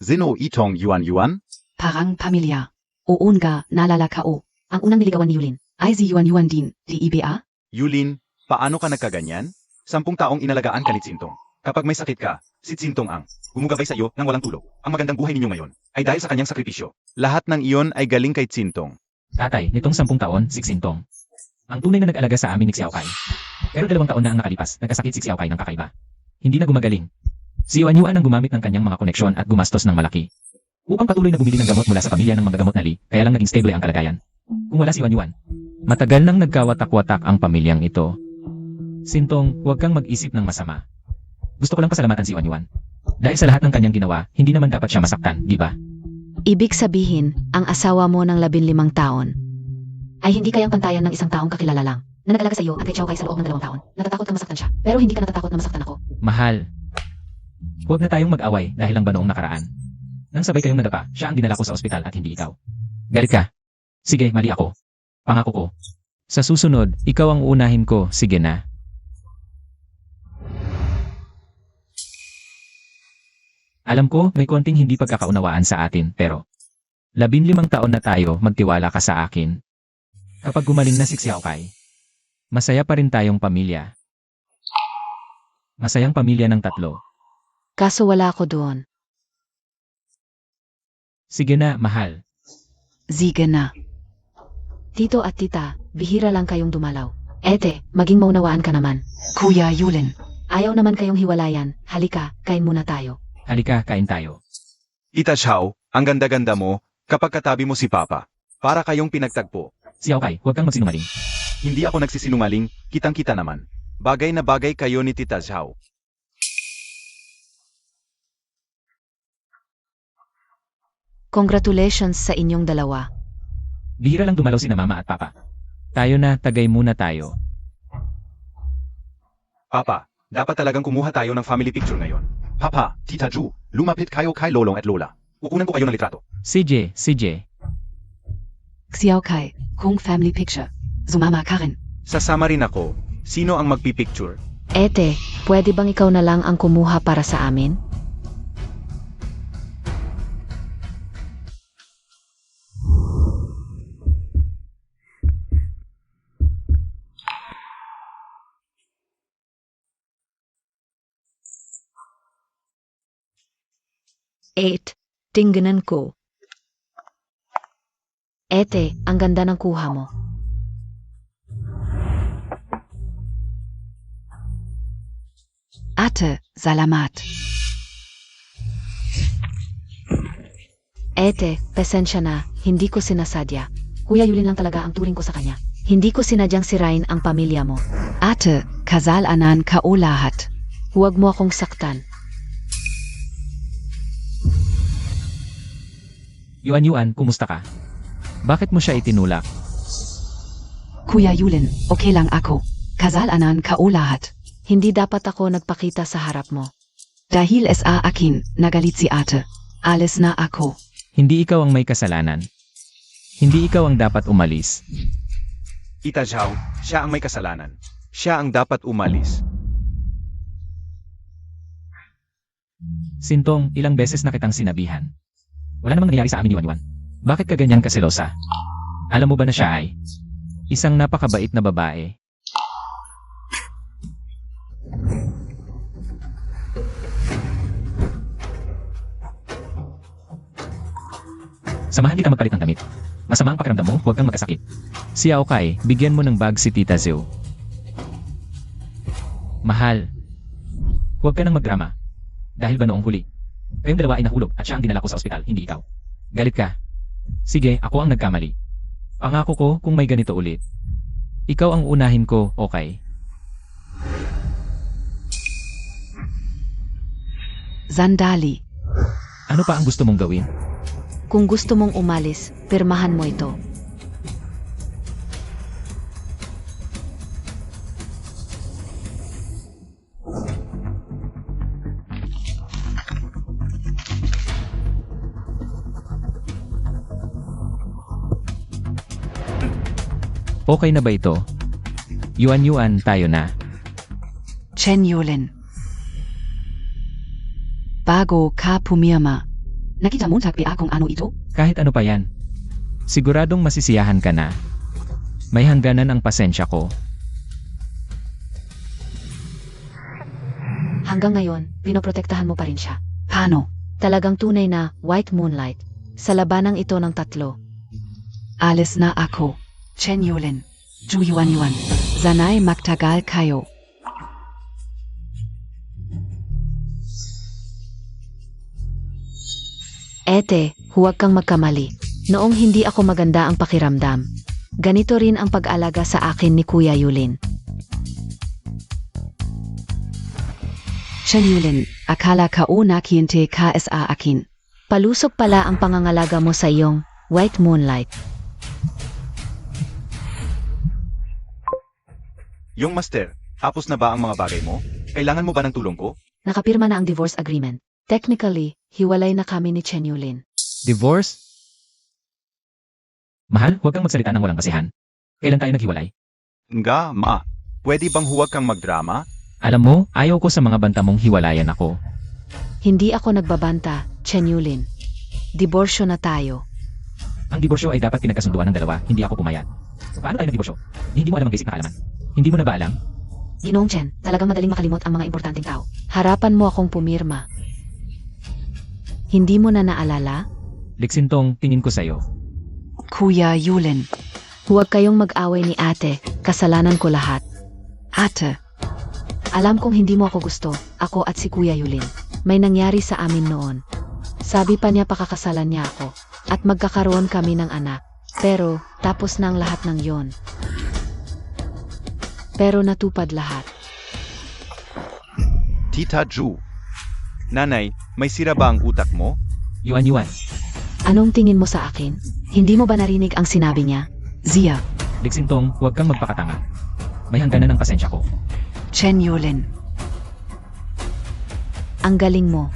Zino itong Yuan? parang pamilya. Uun ga, nalala ka o. Ang unang niligawan ni Yulin. Ay si Yuan din, di IBA? Yulin, paano ka nagkaganyan? 10 taong inalagaan ka ni Tsintong. Kapag may sakit ka, si Tsintong ang gumugabay sa iyo nang walang tulog. Ang magandang buhay ninyo ngayon ay dahil sa kanyang sakripisyo. Lahat ng iyon ay galing kay Tsintong. Tatay, nitong 10 taon, si Xintong. Ang tunay na nag-alaga sa amin ni Xiao Kai. Pero 2 taon na ang nakalipas, nagkasakit si Xiao Kai ng kakaiba. Hindi na gumagaling. Si Yuan ang gumamit ng kanyang mga koneksyon at gumastos ng malaki. Upang patuloy na bumili ng gamot mula sa pamilya ng magagamot na Li, kaya lang naging stable ang kalagayan. Kung wala si Yuan, matagal nang nagkawatak-watak ang pamilyang ito. Sintong, huwag kang mag-isip ng masama. Gusto ko lang pasalamatan si Yuan. Dahil sa lahat ng kanyang ginawa, hindi naman dapat siya masaktan, di ba? Ibig sabihin, ang asawa mo ng 15 taon ay hindi kayang pantayan ng isang taong kakilala lang na nag-alaga sa iyo at kay Xiao Kai sa loob ng 2 taon. Natatakot kang masaktan siya, pero hindi ka natatakot na masaktan ako. Mahal. Huwag na tayong mag-away dahil lang ba noong nakaraan. Nang sabay kayong nadapa, siya ang dinala ko sa ospital at hindi ikaw. Galit ka? Sige, mali ako. Pangako ko. Sa susunod, ikaw ang uunahin ko, sige na. Alam ko, may konting hindi pagkakaunawaan sa atin, pero 15 taon na tayo, magtiwala ka sa akin. Kapag gumaling na si Xiao Kai, masaya pa rin tayong pamilya. Masayang pamilya ng 3. Kaso wala ako doon. Sige na, mahal. Sige na. Tito at tita, bihira lang kayong dumalaw. Ete, maging maunawaan ka naman. Kuya Yulin, Ayaw naman kayong hiwalayan. Halika, kain muna tayo. Halika, kain tayo. Tita Xiao, ang ganda-ganda mo, kapag katabi mo si Papa. Para kayong pinagtagpo. Xiao Kai, huwag kang magsinungaling. Hindi ako nagsisinungaling, kitang-kita naman. Bagay na bagay kayo ni Tita Xiao. Congratulations sa inyong dalawa. Bihira lang dumalaw si na mama at papa. Tayo na, tagay muna tayo. Papa, dapat talagang kumuha tayo ng family picture ngayon. Papa, Tita Ju, lumapit kayo kay Lolong at Lola. Kukunan ko kayo ng litrato. CJ. Xiao Kai, kung family picture. Sumama ka rin. Sasama rin ako. Sino ang magpipicture? Ete, pwede bang ikaw na lang ang kumuha para sa amin? Eight, tingnan ko. Ete, ang ganda ng kuha mo. Ate, salamat. Ete, pasensya na, hindi ko sinasadya. Kuya Yulin lang talaga ang turing ko sa kanya. Hindi ko sinadyang sirain ang pamilya mo. Ate, kasalanan ka o lahat. Huwag mo akong saktan. Yuan, kumusta ka? Bakit mo siya itinulak? Kuya Yulin, okay lang ako. Kasalanan ka o lahat. Hindi dapat ako nagpakita sa harap mo. Dahil sa akin, nagalit si ate. Alis na ako. Hindi ikaw ang may kasalanan. Hindi ikaw ang dapat umalis. Tita Zhao, siya ang may kasalanan. Siya ang dapat umalis. Sintong, ilang beses na kitang sinabihan. Wala namang nangyari sa amin, Yuan. Bakit ka ganyan kaselosa? Alam mo ba na siya ay isang napakabait na babae? Samahan kita magpalit ng damit. Masama ang pakiramdam mo, huwag kang magkasakit. Si Aokay, bigyan mo ng bag si Tita Zhou. Mahal, huwag ka nang magdrama. Dahil ba noong huli, kayong dalawa ay nahulog at siya ang dinala ko sa ospital, hindi ikaw. Galit ka. Sige, ako ang nagkamali. Pangako ko kung may ganito ulit. Ikaw ang unahin ko, okay? Sandali. Ano pa ang gusto mong gawin? Kung gusto mong umalis, pirmahan mo ito. Okay na ba ito? Yuan, tayo na. Chen Yulin. Bago ka pumirma. Nakita mo sa kung ano ito? Kahit ano pa yan. Siguradong masisiyahan ka na. May hangganan ang pasensya ko. Hanggang ngayon, pinoprotektahan mo pa rin siya. Paano? Talagang tunay na white moonlight. Sa labanang ito ng tatlo. Alis na ako. Chen Yulin. Ju Yuan. Sanay magtagal kayo. Ete, huwag kang magkamali. Noong hindi ako maganda ang pakiramdam, ganito rin ang pag-alaga sa akin ni Kuya Yulin. Chen Yulin, akala ka o nakihintay ka sa akin. Palusok pala ang pangangalaga mo sa iyong white moonlight. Yung master, tapos na ba ang mga bagay mo? Kailangan mo ba ng tulong ko? Nakapirma na ang divorce agreement. Technically, hiwalay na kami ni Chen Yulin. Divorce? Mahal, huwag kang magsalita ng walang kasihan. Kailan tayo naghiwalay? Nga, ma. Pwede bang huwag kang magdrama? Alam mo, ayaw ko sa mga banta mong hiwalayan ako. Hindi ako nagbabanta, Chen Yulin. Diborsyo na tayo. Ang diborsyo ay dapat pinagkasunduan ng dalawa, hindi ako pumayag. Paano tayo nagdiborsyo? Hindi mo alam ang basic na kaalaman. Hindi mo na ba alam? Ginoong Chen, talagang madaling makalimot ang mga importanteng tao. Harapan mo akong pumirma. Hindi mo na naalala? Liksintong, tingin ko sa'yo. Kuya Yulin. Huwag kayong mag-away ni ate, kasalanan ko lahat. Ate, Alam kong hindi mo ako gusto, ako at si Kuya Yulin. May nangyari sa amin noon. Sabi pa niya pakakasalan niya ako, at magkakaroon kami ng anak. Pero, tapos na ang lahat ng yon. Pero natupad lahat. Tita Ju. Nanay, may sira ba ang utak mo? Yuan. Anong tingin mo sa akin? Hindi mo ba narinig ang sinabi niya? Zia. Liksintong, huwag kang magpakatanga. May hangganan ng pasensya ko. Chen Yulin. Ang galing mo.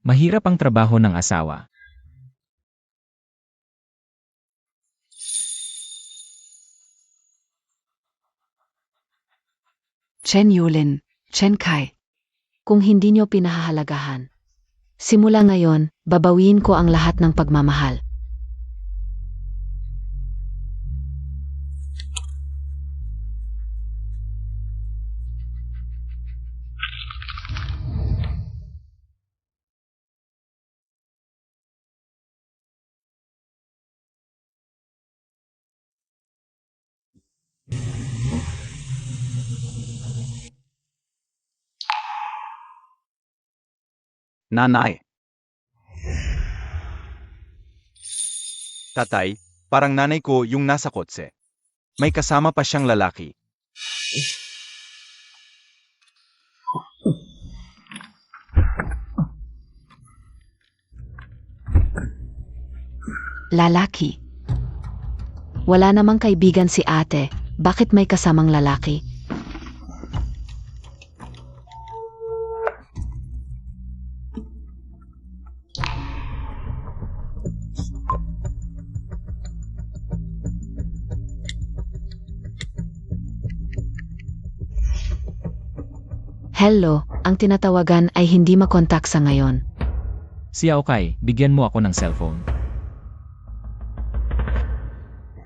Mahirap ang trabaho ng asawa. Chen Yulin, Chen Kai. Kung hindi nyo pinahahalagahan, simula ngayon, babawiin ko ang lahat ng pagmamahal. Nanay. Tatay, parang nanay ko yung nasa kotse. May kasama pa siyang lalaki. Lalaki. Wala namang kaibigan si ate, bakit may kasamang lalaki? Hello, ang tinatawagan ay hindi makontak sa ngayon. Si Aokay, bigyan mo ako ng cellphone.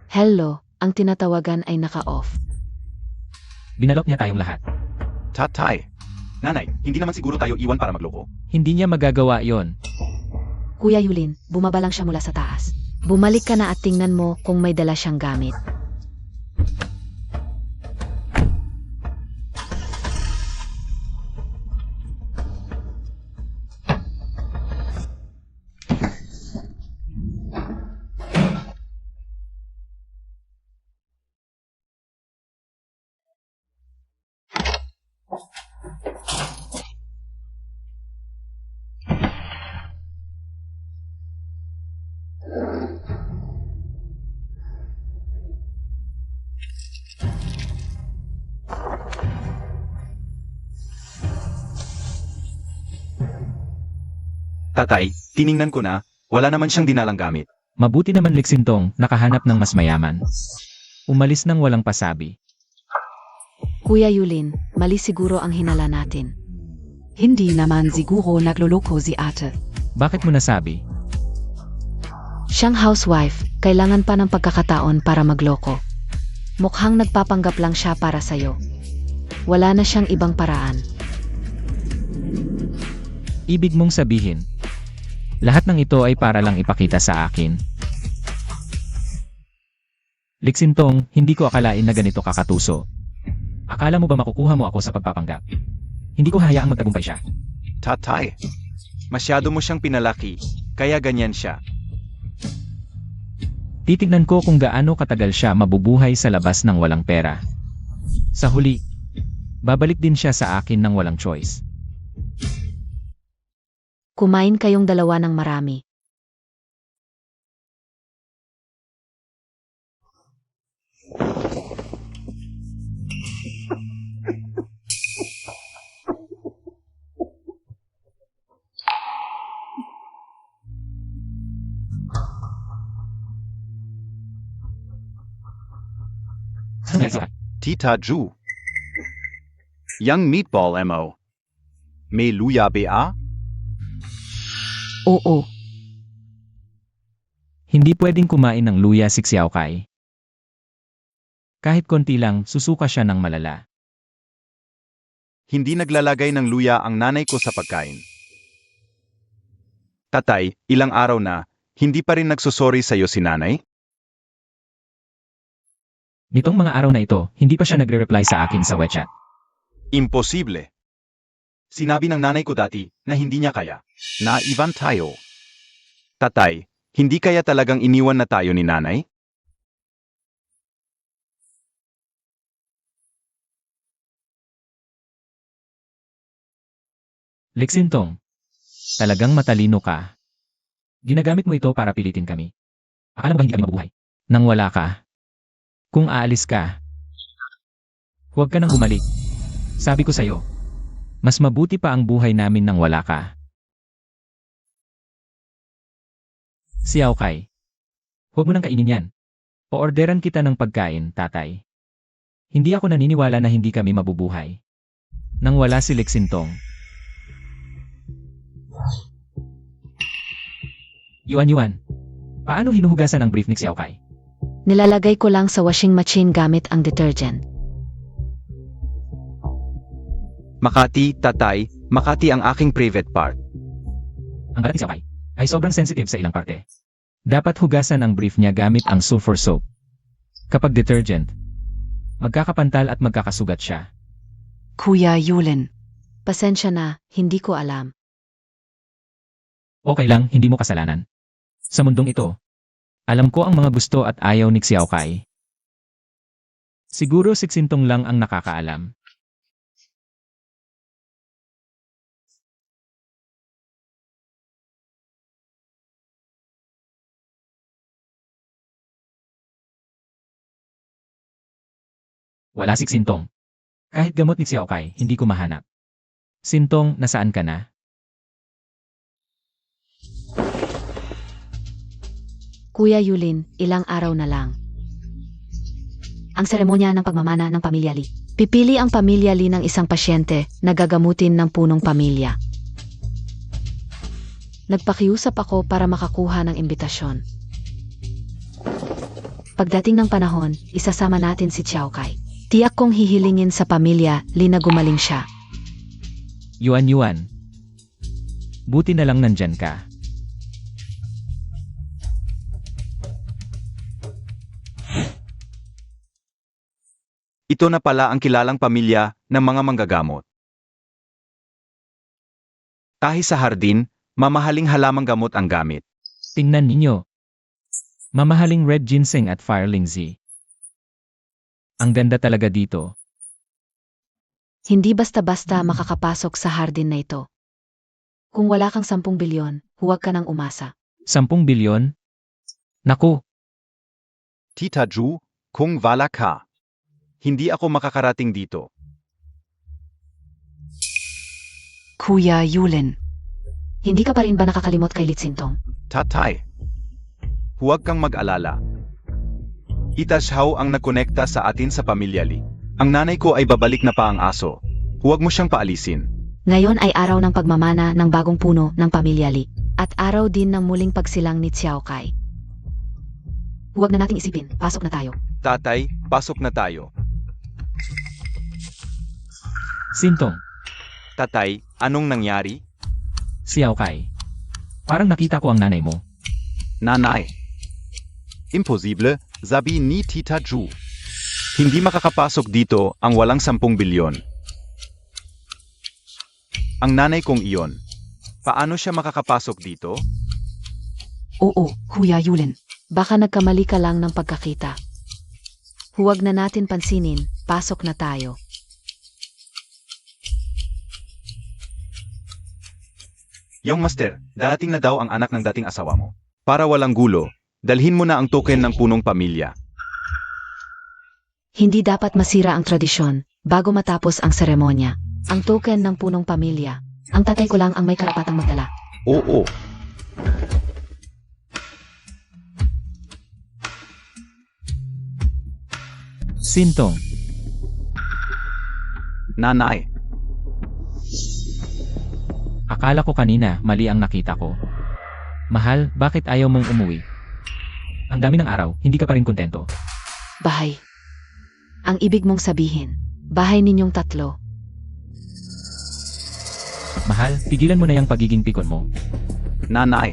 Hello, ang tinatawagan ay naka-off. Binalok niya tayong lahat. Tatay. Nanay, hindi naman siguro tayo iwan para magloko. Hindi niya magagawa yon. Kuya Yulin, bumaba lang siya mula sa taas. Bumalik ka na at tingnan mo kung may dala siyang gamit. Tatay, tiningnan ko na, wala naman siyang dinalang gamit. Mabuti naman Liksintong, nakahanap ng mas mayaman. Umalis nang walang pasabi. Kuya Yulin, mali siguro ang hinala natin. Hindi naman siguro nagloloko si ate. Bakit mo nasabi? Siyang housewife, kailangan pa ng pagkakataon para magloko. Mukhang nagpapanggap lang siya para sa'yo. Wala na siyang ibang paraan. Ibig mong sabihin, lahat ng ito ay para lang ipakita sa akin. Liksintong, hindi ko akalain na ganito kakatuso. Akala mo ba makukuha mo ako sa pagpapanggap? Hindi ko hayaang magtagumpay siya. Tatay. Masyado mo siyang pinalaki, kaya ganyan siya. Titignan ko kung gaano katagal siya mabubuhay sa labas ng walang pera. Sa huli, babalik din siya sa akin ng walang choice. Kumain kayong dalawa ng marami. Tita Ju. Young meatball mo. May luya ba? Oo, Hindi pwedeng kumain ng luya si Xiaokai. Kahit konti lang, susuka siya ng malala. Hindi naglalagay ng luya ang nanay ko sa pagkain. Tatay, ilang araw na, hindi pa rin nagsusorry sa'yo si nanay? Nitong mga araw na ito, hindi pa siya nagre-reply sa akin sa WeChat. Imposible. Sinabi ng nanay ko dati na hindi niya kaya. Naiwan tayo. Tatay, hindi kaya talagang iniwan na tayo ni nanay? Liksintong, talagang matalino ka. Ginagamit mo ito para pilitin kami. Akala mo ba hindi kami mabubuhay? Nang wala ka. Kung aalis ka, huwag ka nang bumalik. Sabi ko sa'yo, mas mabuti pa ang buhay namin nang wala ka. Xiao Kai. Huwag mo nang kainin yan. Oorderan kita ng pagkain, tatay. Hindi ako naniniwala na hindi kami mabubuhay. Nang wala si Lexintong. Yuan. Paano hinuhugasan ang brief ni Xiao Kai? Nilalagay ko lang sa washing machine gamit ang detergent. Makati, tatay, Makati ang aking private part. Ang balat ni Xiao Kai ay sobrang sensitive sa ilang parte. Dapat hugasan ang brief niya gamit ang sulfur soap. Kapag detergent, magkakapantal at magkakasugat siya. Kuya Yulin. Pasensya na, hindi ko alam. Okay lang, hindi mo kasalanan. Sa mundong ito, alam ko ang mga gusto at ayaw ni Xiao Kai. Siguro si Xintong lang ang nakakaalam. Wala si Xintong. Kahit gamot ni Xiao Kai, hindi ko mahanap. Xintong, nasaan ka na? Kuya Yulin, ilang araw na lang. Ang seremonya ng pagmamana ng pamilya Li. Pipili ang pamilya Li ng isang pasyente na gagamutin ng punong pamilya. Nagpakiusap ako para makakuha ng imbitasyon. Pagdating ng panahon, isasama natin si Xiao Kai. Tiyak kong hihilingin sa pamilya Li na gumaling siya. Yuan. Buti na lang nandyan ka. Ito na pala ang kilalang pamilya ng mga manggagamot. Tahi sa hardin, mamahaling halamang gamot ang gamit. Tingnan ninyo. Mamahaling red ginseng at firling Z. Ang ganda talaga dito. Hindi basta-basta makakapasok sa hardin na ito. Kung wala kang 10 bilyon, huwag ka nang umasa. 10 bilyon? Naku, Tita Ju, kung wala ka, hindi ako makakarating dito. Kuya Yulin. Hindi ka pa rin ba nakakalimot kay Litsintong? Tatay, huwag kang mag-alala. Itashaw ang nakonekta sa atin sa pamilya Li. Ang nanay ko ay babalik na pa ang aso. Huwag mo siyang paalisin. Ngayon ay araw ng pagmamana ng bagong puno ng pamilya Li. At araw din ng muling pagsilang ni Xiao Kai. Huwag na nating isipin, pasok na tayo. Tatay, pasok na tayo. Xintong, Tatay, anong nangyari? Xiao Kai. Parang nakita ko ang nanay mo. Nanay. Imposible, sabi ni Tita Ju. Hindi makakapasok dito ang walang 10 bilyon. Ang nanay kong iyon. Paano siya makakapasok dito? Oo, Kuya Yulin. Baka nagkamali ka lang ng pagkakita. Huwag na natin pansinin, pasok na tayo. Yung master, darating na daw ang anak ng dating asawa mo. Para walang gulo, dalhin mo na ang token ng punong pamilya. Hindi dapat masira ang tradisyon bago matapos ang seremonya. Ang token ng punong pamilya. Ang tatay ko lang ang may karapatang magdala. Oo. Xintong, Nanay, akala ko kanina mali ang nakita ko. Mahal, bakit ayaw mong umuwi? Ang dami ng araw, hindi ka pa rin kontento. Bahay. Ang ibig mong sabihin, bahay ninyong tatlo. Mahal, pigilan mo na yung pagiging pikon mo. nanay.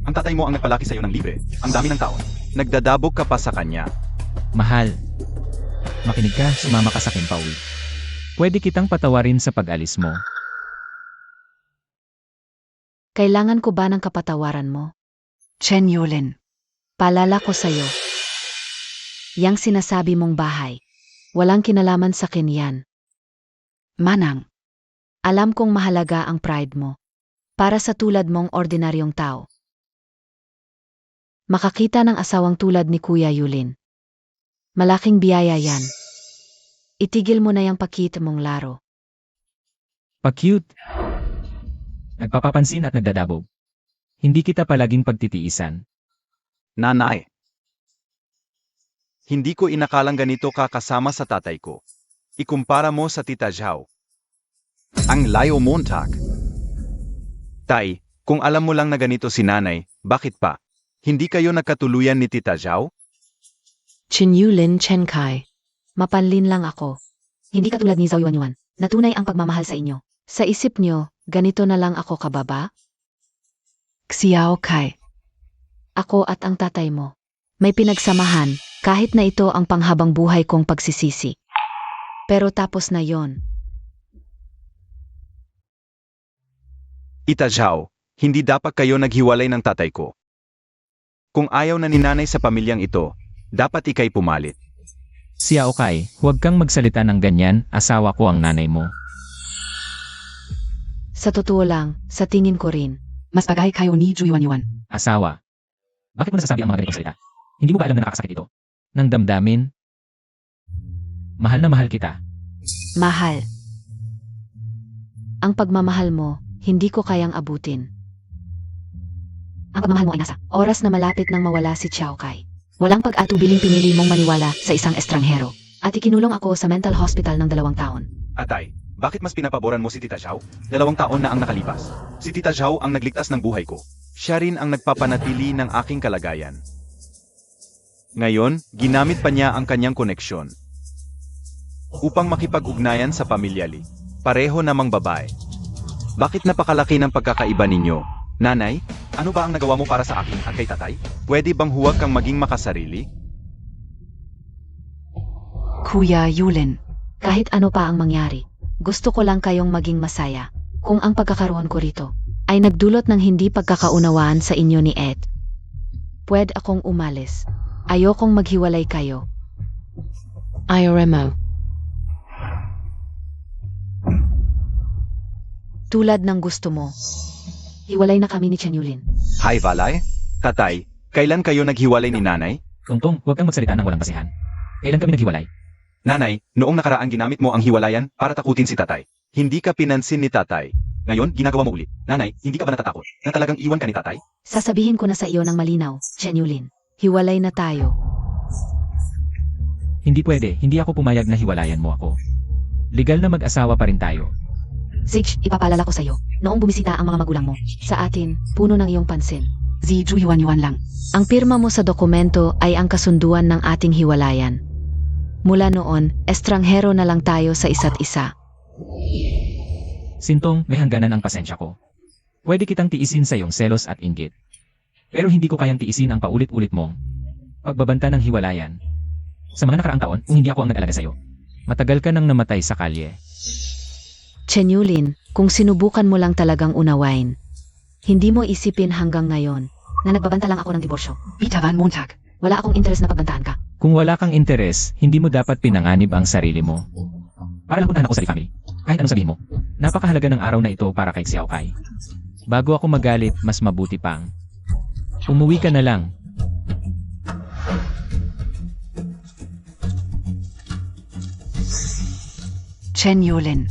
Ang tatay mo ang nagpalaki sa'yo ng libre. Ang dami ng taon. Nagdadabog ka pa sa kanya. Mahal, makinig ka, sumama ka sa akin pauwi. Pwede kitang patawarin sa pag-alis mo. Kailangan ko ba ng kapatawaran mo? Chen Yulin. Paalala ko sa'yo. Yang sinasabi mong bahay. Walang kinalaman sa akin yan. Manang. Alam kong mahalaga ang pride mo. Para sa tulad mong ordinaryong tao. Makakita ng asawang tulad ni Kuya Yulin. Malaking biyaya yan. Itigil mo na yung pakita mong laro. Pa-cute. Nagpapapansin at nagdadabog. Hindi kita palaging pagtitiisan. Nanay. Hindi ko inakalang ganito ka kasama sa tatay ko. Ikumpara mo sa Tita Zhao. Ang layo montak. Tay, kung alam mo lang na ganito si nanay, bakit pa? Hindi kayo nagkatuluyan ni Tita Zhao? Chen Yulin Chen Kai. Mapanlin lang ako. Hindi katulad ni Zhao Yuanyuan, na tunay ang pagmamahal sa inyo. Sa isip nyo, ganito na lang ako kababa? Xiao Kai. Ako at ang tatay mo. May pinagsamahan, kahit na ito ang panghabang buhay kong pagsisisi. Pero tapos na yon. Tita Zhao, hindi dapat kayo naghiwalay ng tatay ko. Kung ayaw na ni nanay sa pamilyang ito, dapat ikay pumalit. Xiao Kai, huwag kang magsalita ng ganyan, asawa ko ang nanay mo. Sa totoo lang, sa tingin ko rin. Mas bagay kayo ni Zhu Yuanyuan. Asawa. Bakit mo nasasabi ang mga ganitong salita? Hindi mo ba alam na nakakasakit ito? Nang damdamin? Mahal na mahal kita. Mahal. Ang pagmamahal mo, hindi ko kayang abutin. Ang pagmamahal mo ay nasa oras na malapit nang mawala si Xiao Kai. Walang pag-atubiling pinili mong maniwala sa isang estranghero. At ikinulong ako sa mental hospital ng 2 taon. Atay, bakit mas pinapaboran mo si Tita Zhao? 2 taon na ang nakalipas. Si Tita Zhao ang nagligtas ng buhay ko. Siya rin ang nagpapanatili ng aking kalagayan. Ngayon, ginamit pa niya ang kanyang koneksyon upang makipag-ugnayan sa pamilya Li. Pareho namang babae. Bakit napakalaki ng pagkakaiba ninyo? Nanay, ano ba ang nagawa mo para sa akin at kay tatay? Pwede bang huwag kang maging makasarili? Kuya Yulin. Kahit ano pa ang mangyari, gusto ko lang kayong maging masaya. Kung ang pagkakaroon ko rito ay nagdulot ng hindi pagkakaunawaan sa inyo ni Ed, pwede akong umalis. Ayokong maghiwalay kayo. IRMO. Tulad ng gusto mo. Hiwalay na kami ni Chen Yulin. Hay Valay? Tatay, kailan kayo naghiwalay ni nanay? Tungtong, huwag kang magsalita ng walang basihan. Kailan kami naghiwalay? Nanay, noong nakaraan ginamit mo ang hiwalayan para takutin si tatay. Hindi ka pinansin ni tatay. Ngayon, ginagawa mo ulit. Nanay, hindi ka ba natatakot na talagang iwan ka ni tatay? Sasabihin ko na sa iyo ng malinaw, Chen Yulin. Hiwalay na tayo. Hindi pwede, hindi ako pumayag na hiwalayan mo ako. Legal na mag-asawa pa rin tayo. Zich, ipapaalala ko sa iyo, noong bumisita ang mga magulang mo, sa atin, puno ng iyong pansin. Si Zhu Yuanyuan lang. Ang pirma mo sa dokumento ay ang kasunduan ng ating hiwalayan. Mula noon, estranghero na lang tayo sa isa't isa. Sintong, may hangganan ang pasensya ko. Pwede kitang tiisin sa iyong selos at inggit. Pero hindi ko kayang tiisin ang paulit-ulit mong pagbabanta ng hiwalayan. Sa mga nakaraang taon, kung hindi ako ang nag-alaga sa iyo, matagal ka nang namatay sa kalye. Chen Yulin, kung sinubukan mo lang talagang unawain, hindi mo isipin hanggang ngayon na nagbabanta lang ako ng diborsyo. Bitawan Montag. Wala akong interes na pagbantaan ka. Kung wala kang interes, hindi mo dapat pinanganib ang sarili mo. Para lang puntahan ako sa family. Kahit anong sabihin mo, napakahalaga ng araw na ito para kay Xiao Kai. Bago ako magalit, mas mabuti pang umuwi ka na lang. Chen Yulin.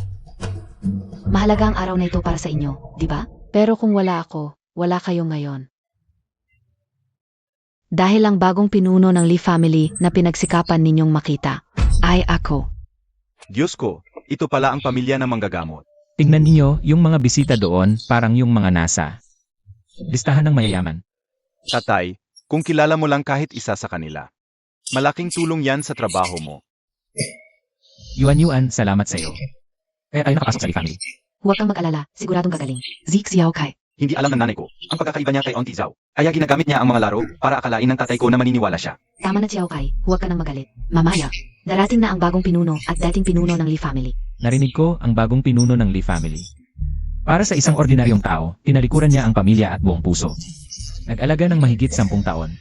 Mahalaga ang araw na ito para sa inyo, di ba? Pero kung wala ako, wala kayo ngayon. Dahil ang bagong pinuno ng Lee family na pinagsikapan ninyong makita. Ay ako. Diyos ko, ito pala ang pamilya ng manggagamot. Tignan niyo yung mga bisita doon, parang yung mga nasa listahan ng mayayaman. Tatay, kung kilala mo lang kahit isa sa kanila, malaking tulong yan sa trabaho mo. Yuan, salamat sa iyo. Kaya tayo nakapasok sa Lee family. Huwag kang mag-alala, siguradong gagaling. Zeke Xiao Kai. Hindi alam ng nanay ko ang pagkakaiba niya kay Auntie Zhao. Kaya ginagamit niya ang mga laro para akalain ng tatay ko na maniniwala siya. Tama na Xiao Kai, huwag ka nang magalit. Mamaya. Darating na ang bagong pinuno at dating pinuno ng Lee family. Narinig ko ang bagong pinuno ng Lee family. Para sa isang ordinaryong tao, tinalikuran niya ang pamilya at buong puso. Nag-alaga ng mahigit 10 taon.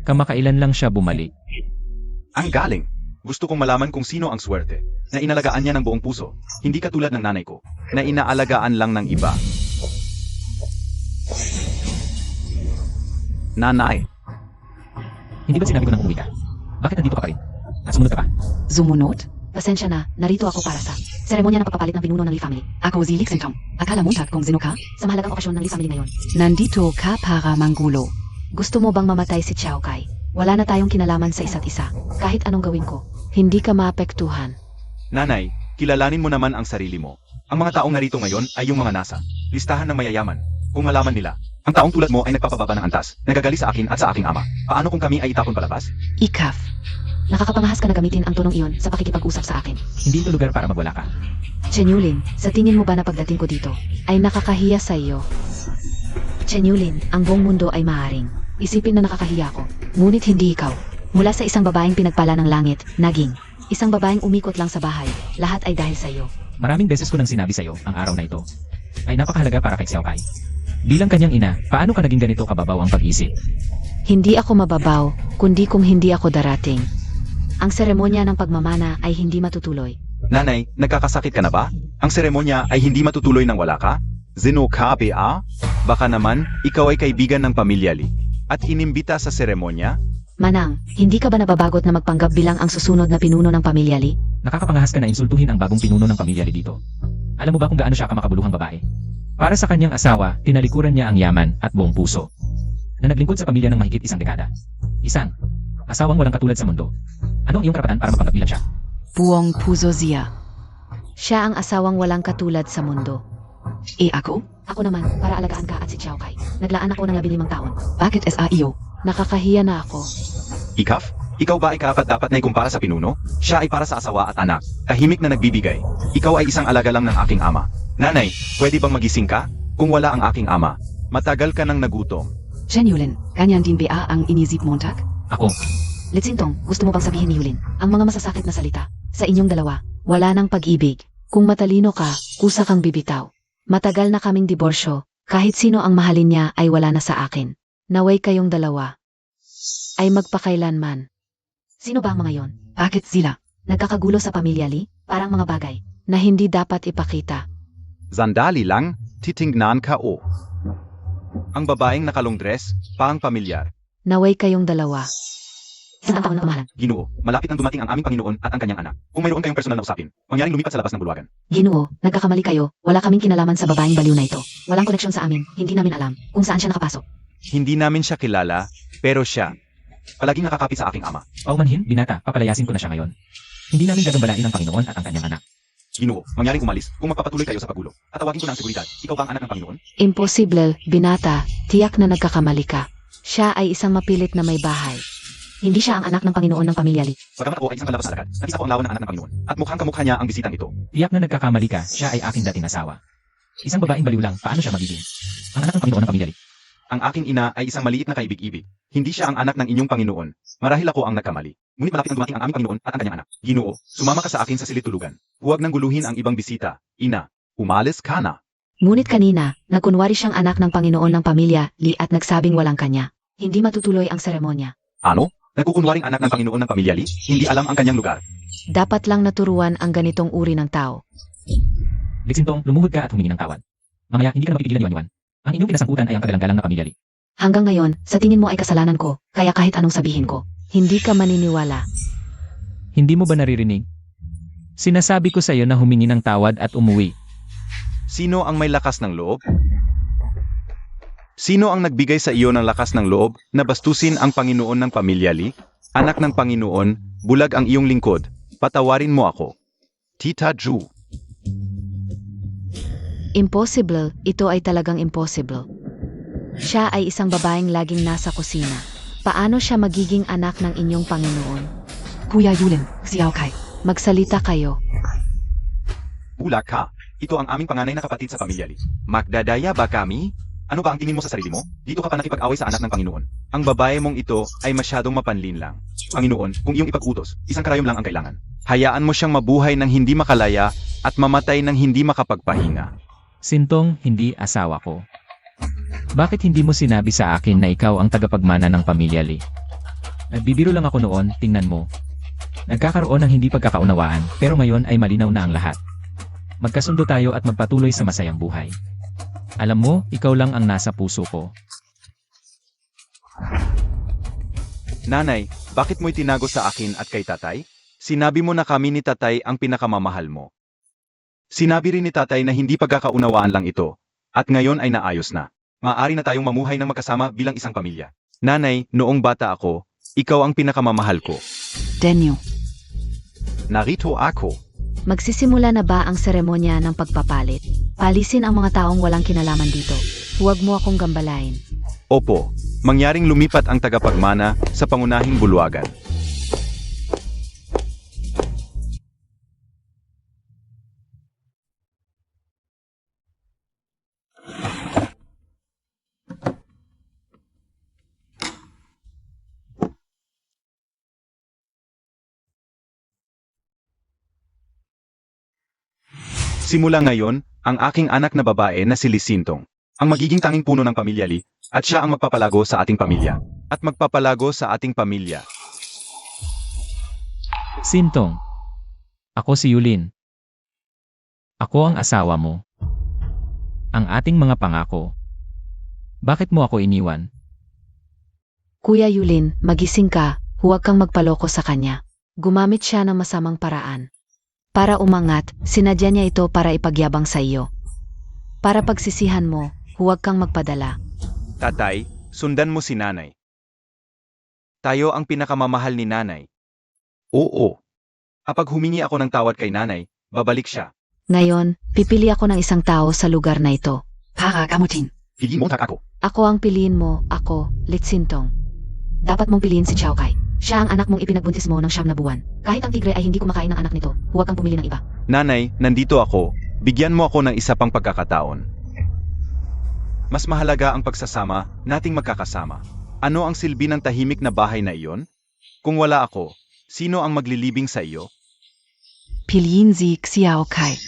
Kamakailan lang siya bumalik. Ang galing! Gusto kong malaman kung sino ang swerte na inalagaan niya ng buong puso. Hindi katulad ng nanay ko na inaalagaan lang ng iba. Nanay, Hindi ba sinabi ko nang umuwi ka? Bakit nandito ka pa rin? At sumunod ka pa? Zumunod. Pasensya na, narito ako para sa Seremonya ng pagpapalit ng pinuno ng Lee family. Ako si Lixington. Akala mo kung sino ka? Sa mahalagang okasyon ng Lee family ngayon. Nandito ka para manggulo. Gusto mo bang mamatay si Chiao Kai? Wala na tayong kinalaman sa isa't isa. Kahit anong gawin ko, hindi ka maapektuhan. Nanay, kilalanin mo naman ang sarili mo. Ang mga taong narito ngayon ay yung mga nasa listahan ng mayayaman. Kung malaman nila, ang taong tulad mo ay nagpapababa ng antas, nagagali sa akin at sa aking ama. Paano kung kami ay itapon palabas? Ikaf. Nakakapangahas ka na gamitin ang tunong iyon sa pakikipag-usap sa akin. Hindi ito lugar para magwala ka. Chen Yulin, sa tingin mo ba na pagdating ko dito, ay nakakahiya sa iyo? Chen Yulin, ang buong mundo ay maaring. Isipin na nakakahiya ko. Ngunit hindi ikaw. Mula sa isang babaeng pinagpala ng langit, naging isang babaeng umikot lang sa bahay. Lahat ay dahil sa iyo. Maraming beses ko nang sinabi sa'yo ang araw na ito ay napakahalaga para kay Xiao Kai. Bilang kanyang ina, paano ka naging ganito kababaw ang pag-isip? Hindi ako mababaw, kundi kung hindi ako darating. Ang seremonya ng pagmamana ay hindi matutuloy. Nanay, nagkakasakit ka na ba? Ang seremonya ay hindi matutuloy nang wala ka? Zeno ka, ba? Baka naman, ikaw ay kaibigan ng pamilya Lee at inimbita sa seremonya? Manang, hindi ka ba nababagot na magpanggap bilang ang susunod na pinuno ng pamilya Lee? Nakakapangahas ka na insultuhin ang bagong pinuno ng pamilya dito. Alam mo ba kung gaano siya kamakabuluhang babae? Para sa kanyang asawa, tinalikuran niya ang yaman at buong puso na naglingkod sa pamilya ng mahigit isang dekada. Isang asawang walang katulad sa mundo. Ano ang iyong karapatan para mapanggap bilang siya? Buong puso siya. Siya ang asawang walang katulad sa mundo. Ako? Ako naman, para alagaan ka at si Chiao Kai. Naglaan ako ng 15 taon. Bakit sa iyo? Nakakahiya na ako. Ikaf? Ikaw ba ay karapat-dapat na ikumpara sa pinuno? Siya ay para sa asawa at anak, tahimik na nagbibigay. Ikaw ay isang alaga lang ng aking ama. Nanay, pwede bang magising ka? Kung wala ang aking ama, matagal ka nang nagutom. Chen Yulin, ganyan din ba ang inisip mo tak? Ako, Litsintong, gusto mo bang sabihin ni Yulin ang mga masasakit na salita? Sa inyong dalawa, wala nang pag-ibig. Kung matalino ka, kusa kang bibitaw. Matagal na kaming diborsyo, kahit sino ang mahalin niya ay wala na sa akin. Naway kayong dalawa ay magpakailanman. Sino ba ang mga yon? Bakit sila? Nagkakagulo sa pamilya Lee? Parang mga bagay na hindi dapat ipakita. Sandali lang, titingnan ka o. Ang babaeng nakalong dress, pang pamilyar. Naway kayong dalawa. Isang taon na pamahalan. Ginoo, malapit nang dumating ang aming Panginoon at ang kanyang anak. Kung mayroon kayong personal na usapin, mangyaring lumipat sa labas ng bulwagan. Ginoo, nagkakamali kayo. Wala kaming kinalaman sa babaeng baliw na ito. Walang koneksyon sa amin. Hindi namin alam kung saan siya nakapasok. Hindi namin siya kilala, pero siya. Palaging nakakapit sa aking ama. paumanhin, binata, papalayasin ko na siya ngayon. Hindi namin gagambalain ang Panginoon at ang kanyang anak. Ginoo, mangyaring umalis kung magpapatuloy kayo sa paggulo. At tawagin ko na ang seguridad. Ikaw ba ang anak ng Panginoon? Imposible, binata. Tiyak na nagkakamali ka. Siya ay isang mapilit na may bahay. Hindi siya ang anak ng Panginoon ng pamilya Lee. Bagamat ako ay isang kalabas na alagad, nag-isa ko ang lawan ng anak ng Panginoon. At mukhang kamukha niya ang bisitang ito. Tiyak na nagkakamali ka, siya ay aking dating asawa. Isang babaeng baliw lang, paano siya magiging ang anak ng Panginoon ng pamilya? Ang aking ina ay isang maliit na kaibig-ibig. Hindi siya ang anak ng inyong Panginoon. Marahil ako ang nagkamali. Ngunit malapit nang dumating ang aming Panginoon at ang kanyang anak. Ginoo, sumama ka sa akin sa silid-tulugan. Huwag nang guluhin ang ibang bisita. Ina, umalis ka na. Ngunit kanina, nagkunwari siyang anak ng Panginoon ng pamilya Lee at nagsabing walang kanya. Hindi matutuloy ang seremonya. Ano? Nagkukunwaring anak ng Panginoon ng pamilya Lee? Hindi alam ang kanyang lugar. Dapat lang naturuan ang ganitong uri ng tao. Litsintong, lumuhod ka at humingi ng tawad. Mamaya, hindi ka na mapipigilan ni Yuan. Ang inyong pinasangkutan ay ang kagalang-galang na pamilya Lee. Hanggang ngayon, sa tingin mo ay kasalanan ko, kaya kahit anong sabihin ko, hindi ka maniniwala. Hindi mo ba naririnig? Sinasabi ko sa iyo na humingi ng tawad at umuwi. Sino ang may lakas ng loob? Sino ang nagbigay sa iyo ng lakas ng loob na bastusin ang Panginoon ng pamilya Lee? Anak ng Panginoon, bulag ang iyong lingkod. Patawarin mo ako. Tita Ju. Impossible, ito ay talagang impossible. Siya ay isang babaeng laging nasa kusina. Paano siya magiging anak ng inyong Panginoon? Kuya Yulin, Xiao Kai. Magsalita kayo. Bulag ka. Ito ang aming panganay na kapatid sa pamilya Lee. Magdadaya ba kami? Ano ba ang tingin mo sa sarili mo? Dito ka pa nakipag-away sa anak ng Panginoon. Ang babae mong ito ay masyadong mapanlin lang. Panginoon, kung iyong ipag-utos, isang karayom lang ang kailangan. Hayaan mo siyang mabuhay ng hindi makalaya at mamatay ng hindi makapagpahinga. Sintong, hindi asawa ko. Bakit hindi mo sinabi sa akin na ikaw ang tagapagmana ng pamilya Lee? Nagbibiro lang ako noon, tingnan mo. Nagkakaroon ng hindi pagkakaunawaan, pero ngayon ay malinaw na ang lahat. Magkasundo tayo at magpatuloy sa masayang buhay. Alam mo, ikaw lang ang nasa puso ko. Nanay, bakit mo itinago sa akin at kay tatay? Sinabi mo na kami ni tatay ang pinakamamahal mo. Sinabi rin ni tatay na hindi pagkakaunawaan lang ito. At ngayon ay naayos na. Maaari na tayong mamuhay ng magkasama bilang isang pamilya. Nanay, noong bata ako, ikaw ang pinakamamahal ko. Denyo. Narito ako. Magsisimula na ba ang seremonya ng pagpapalit? Palisin ang mga taong walang kinalaman dito. Huwag mo akong gambalain. Opo, mangyaring lumipat ang tagapagmana sa pangunahing bulwagan. Simula ngayon, ang aking anak na babae na si Lisintong, ang magiging tanging puno ng pamilya Li, at siya ang magpapalago sa ating pamilya. At magpapalago sa ating pamilya. Sintong. Ako si Yulin. Ako ang asawa mo. Ang ating mga pangako. Bakit mo ako iniwan? Kuya Yulin, magising ka, huwag kang magpaloko sa kanya. Gumamit siya ng masamang paraan. Para umangat, sinadya niya ito para ipagyabang sa iyo. Para pagsisihan mo, huwag kang magpadala. Tatay, sundan mo si nanay. Tayo ang pinakamamahal ni nanay. Oo. Kapag humingi ako ng tawad kay nanay, babalik siya. Ngayon, pipili ako ng isang tao sa lugar na ito. Para gamutin. Hindi mo ako. Ako ang piliin mo, ako, Litsintong. Dapat mong piliin si Chiao Kai. Siya ang anak mong ipinagbuntis mo ng 9 na buwan. Kahit ang tigre ay hindi kumakain ng anak nito, huwag kang pumili ng iba. Nanay, nandito ako. Bigyan mo ako ng isa pang pagkakataon. Mas mahalaga ang pagsasama, nating magkakasama. Ano ang silbi ng tahimik na bahay na iyon? Kung wala ako, sino ang maglilibing sa iyo? Piliin si Xiao Kai.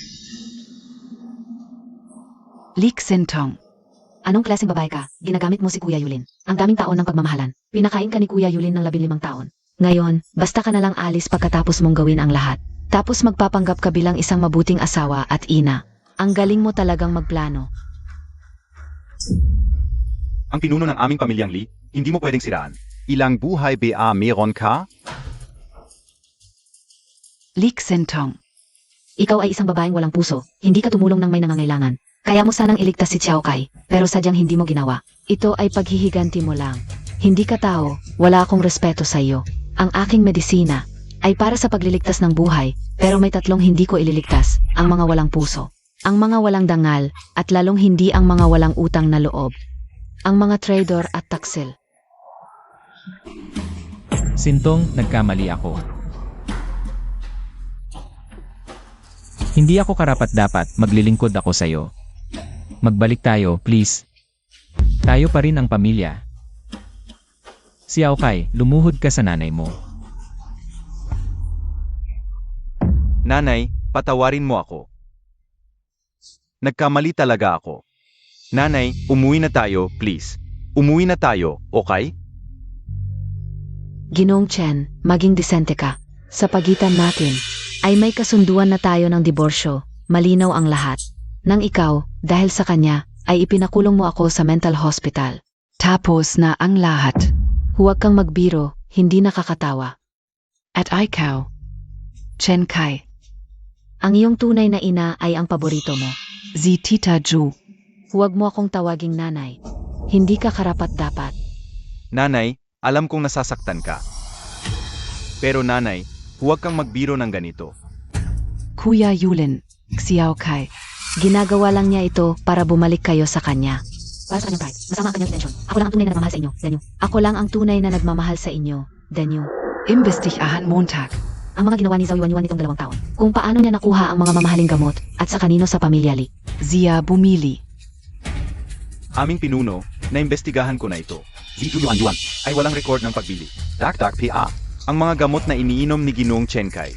Lixintong. Anong klaseng babae ka? Ginagamit mo si Kuya Yulin. Ang daming taon ng pagmamahalan. Pinakain ka ni Kuya Yulin ng 15 taon. Ngayon, basta ka na lang alis pagkatapos mong gawin ang lahat. Tapos magpapanggap ka bilang isang mabuting asawa at ina. Ang galing mo talagang magplano. Ang pinuno ng aming pamilyang Li, hindi mo pwedeng siraan. Ilang buhay ba meron ka? Lixintong. Ikaw ay isang babaeng walang puso. Hindi ka tumulong ng may nangangailangan. Kaya mo sanang iligtas si Chiao Kai, pero sadyang hindi mo ginawa. Ito ay paghihiganti mo lang. Hindi ka tao, wala akong respeto sa iyo. Ang aking medisina ay para sa pagliligtas ng buhay, pero may 3 hindi ko ililigtas, ang mga walang puso, ang mga walang dangal, at lalong hindi ang mga walang utang na loob. Ang mga traidor at taksil. Sintong, nagkamali ako. Hindi ako karapat-dapat, maglilingkod ako sa'yo. Magbalik tayo, please. Tayo pa rin ang pamilya. Xiao Kai, lumuhod ka sa nanay mo. Nanay, patawarin mo ako. Nagkamali talaga ako. Nanay, umuwi na tayo, please. Umuwi na tayo, okay? Ginoong Chen, maging disente ka. Sa pagitan natin, ay may kasunduan na tayo ng diborsyo, malinaw ang lahat. Nang ikaw, dahil sa kanya, ay ipinakulong mo ako sa mental hospital. Tapos na ang lahat. Huwag kang magbiro, hindi nakakatawa. At ikaw. Chen Kai. Ang iyong tunay na ina ay ang paborito mo. Si Tita Ju. Huwag mo akong tawaging nanay. Hindi ka karapat-dapat. Nanay, alam kong nasasaktan ka. Pero nanay, huwag kang magbiro ng ganito. Kuya Yulin. Xiao Kai. Ginagawa lang niya ito para bumalik kayo sa kanya. Para sa kanyang pride, masama ang kanyang intensyon. Ako lang ang tunay na nagmamahal sa inyo, Danyo. Ako lang ang tunay na nagmamahal sa inyo, Danyo. Imbestig ahan Montag. Ang mga ginawa ni Zhao Yuanyuan nitong 2 taon. Kung paano niya nakuha ang mga mamahaling gamot at sa kanino sa pamilya Li. Zia bumili. Aming pinuno, naimbestigahan ko na ito. Si Yuan ay walang record ng pagbili. Dakdak PA. Ang mga gamot na iniinom ni Ginoong Chen Kai,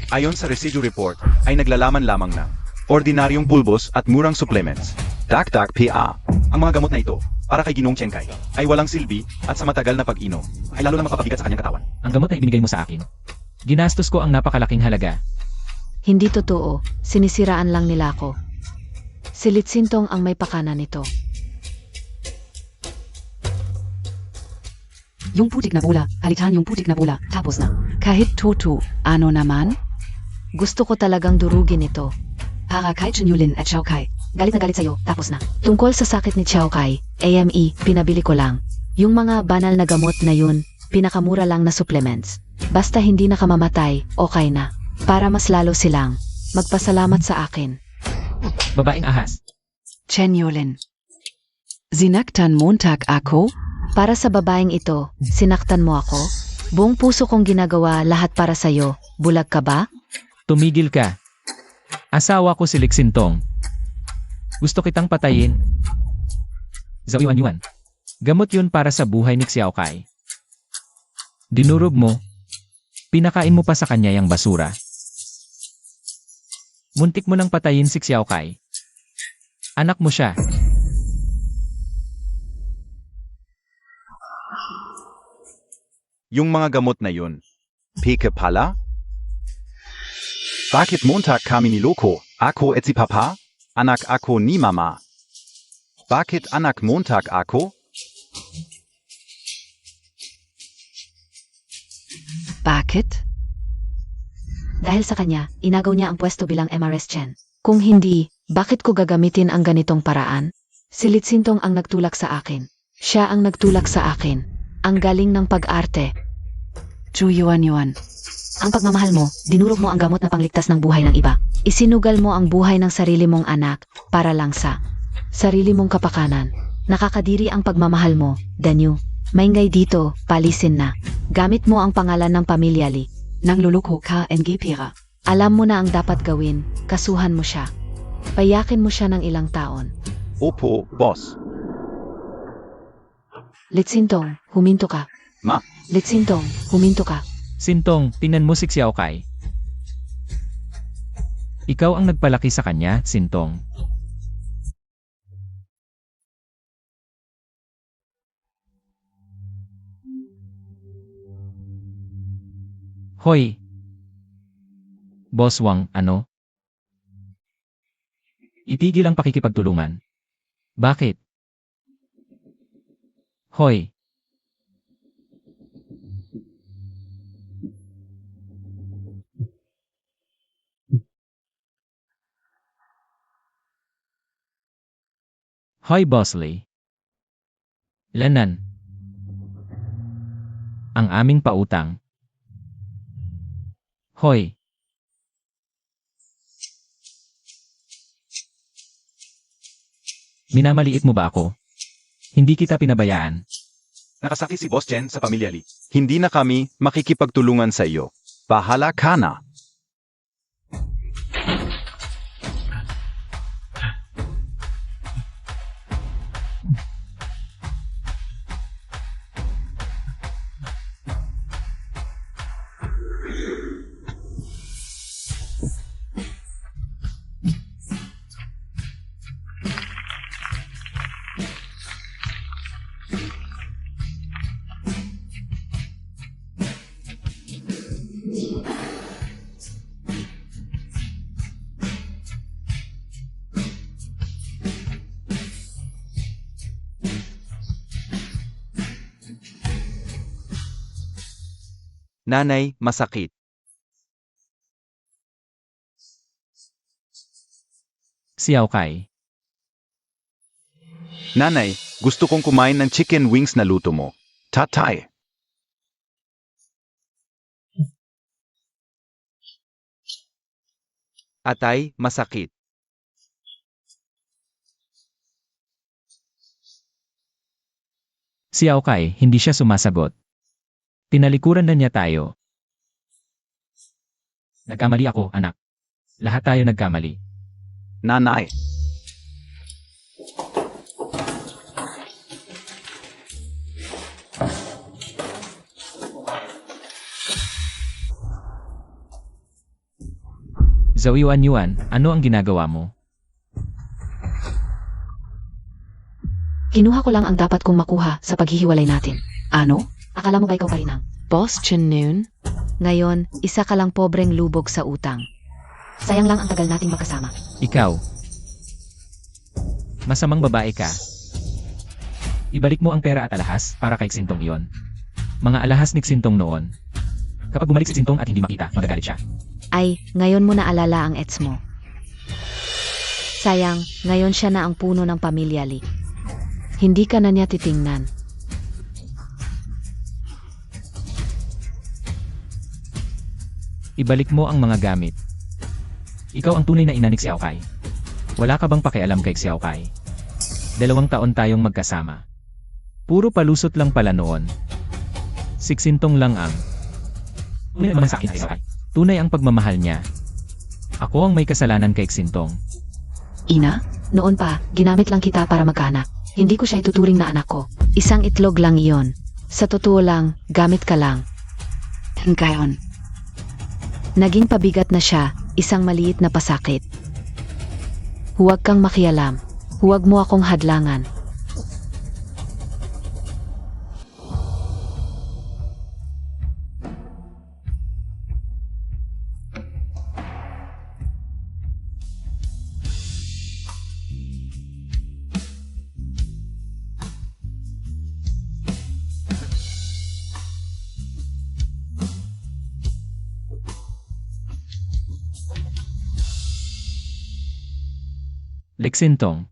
ayon sa residue report, ay naglalaman lamang ng ordinaryong pulbos at murang supplements. Dakdak PA. Ang mga gamot na ito, para kay Ginoong Chen Kai, ay walang silbi at sa matagal na pag-inom, ay lalo na mapapabigat sa kanyang katawan. Ang gamot ay binigay mo sa akin. Ginastos ko ang napakalaking halaga. Hindi totoo, sinisiraan lang nila ako. Si Litsintong ang may pakana nito. Yung putik na bola. Halikan yung putik na bola. Tapos na. Kahit toto. Ano naman? Gusto ko talagang durugin ito. Para kay Chen Yulin at Xiao Kai. Galit na galit sa'yo, tapos na. Tungkol sa sakit ni Xiao Kai, AME, pinabili ko lang. Yung mga banal na gamot na yun, pinakamura lang na supplements. Basta hindi nakamamatay, okay na. Para mas lalo silang magpasalamat sa akin. Babaeng ahas. Chen Yulin. Sinaktan Montag ako? Para sa babaeng ito, sinaktan mo ako? Buong puso kong ginagawa lahat para sa'yo. Bulag ka ba? Tumigil ka. Asawa ko si Lixintong. Gusto kitang patayin. Zhao Yuan. Gamot yun para sa buhay ni Xiao Kai. Dinurog mo. Pinakain mo pa sa kanya yung basura. Muntik mo nang patayin si Xiao Kai. Anak mo siya. Yung mga gamot na yun. Peke pala? Bakit Montag kami niloko? Ako et si Papa? Anak ako ni Mama. Bakit anak Montag ako? Bakit? Dahil sa kanya, inagaw niya ang pwesto bilang MRS Chen. Kung hindi, bakit ko gagamitin ang ganitong paraan? Si Litsintong ang nagtulak sa akin. Siya ang nagtulak sa akin. Ang galing ng pag-arte. Zhu Yuan. Ang pagmamahal mo, dinurog mo ang gamot na pangligtas ng buhay ng iba. Isinugal mo ang buhay ng sarili mong anak para lang sa sarili mong kapakanan. Nakakadiri ang pagmamahal mo, Danyu. Maingay dito, palisin na. Gamit mo ang pangalan ng pamilya Li. Nang luluko ka NG Pira. Alam mo na ang dapat gawin, kasuhan mo siya. Payakin mo siya ng ilang taon. Opo, boss. Litsintong, huminto ka. Ma. Litsintong, huminto ka. Sintong, tingnan mo si Xiao Kai. Ikaw ang nagpalaki sa kanya, Sintong. Hoy! Boss Wang, ano? Itigil ang pakikipagtulungan. Bakit? Hoy! Hoy Boss Lee. Lanan. Ang aming pautang. Hoy. Minamaliit mo ba ako? Hindi kita pinabayaan. Nakasakit si Boss Chen sa pamilya Li. Hindi na kami makikipagtulungan sa iyo. Bahala ka na. Nanay, masakit. Xiao Kai. Nanay, gusto kong kumain ng chicken wings na luto mo. Tatay. Atay, masakit. Xiao Kai, hindi siya sumasagot. Tinalikuran na niya tayo. Nagkamali ako, anak. Lahat tayo nagkamali. Nanay. Zhao Yuan, ano ang ginagawa mo? Kinuha ko lang ang dapat kong makuha sa paghihiwalay natin. Ano? Akala mo ba ikaw pa rin ang Boss Chen Noon? Ngayon, isa ka lang pobreng lubog sa utang. Sayang lang ang tagal nating magkasama. Ikaw. Masamang babae ka. Ibalik mo ang pera at alahas para kay Sintong iyon. Mga alahas ni Sintong noon. Kapag bumalik si Sintong at hindi makita, magagalit siya. Ay, ngayon mo na alala ang ets mo. Sayang, ngayon siya na ang puno ng pamilya Lee. Hindi ka na niya titingnan. Ibalik mo ang mga gamit. Ikaw ang tunay na ina ni Xiao Kai. Wala ka bang pakialam kay Xiao Kai? 2 taon tayong magkasama. Puro palusot lang pala noon. Siksintong lang ang tunay naman sa akin, Xiao Kai. Tunay ang pagmamahal niya. Ako ang may kasalanan kay Sintong. Ina, noon pa, ginamit lang kita para magkaanak. Hindi ko siya ituturing na anak ko. Isang itlog lang iyon. Sa totoo lang, gamit ka lang. Ngayon, Naging pabigat na siya, isang maliit na pasakit. Huwag kang makialam. Huwag mo akong hadlangan. Sintong.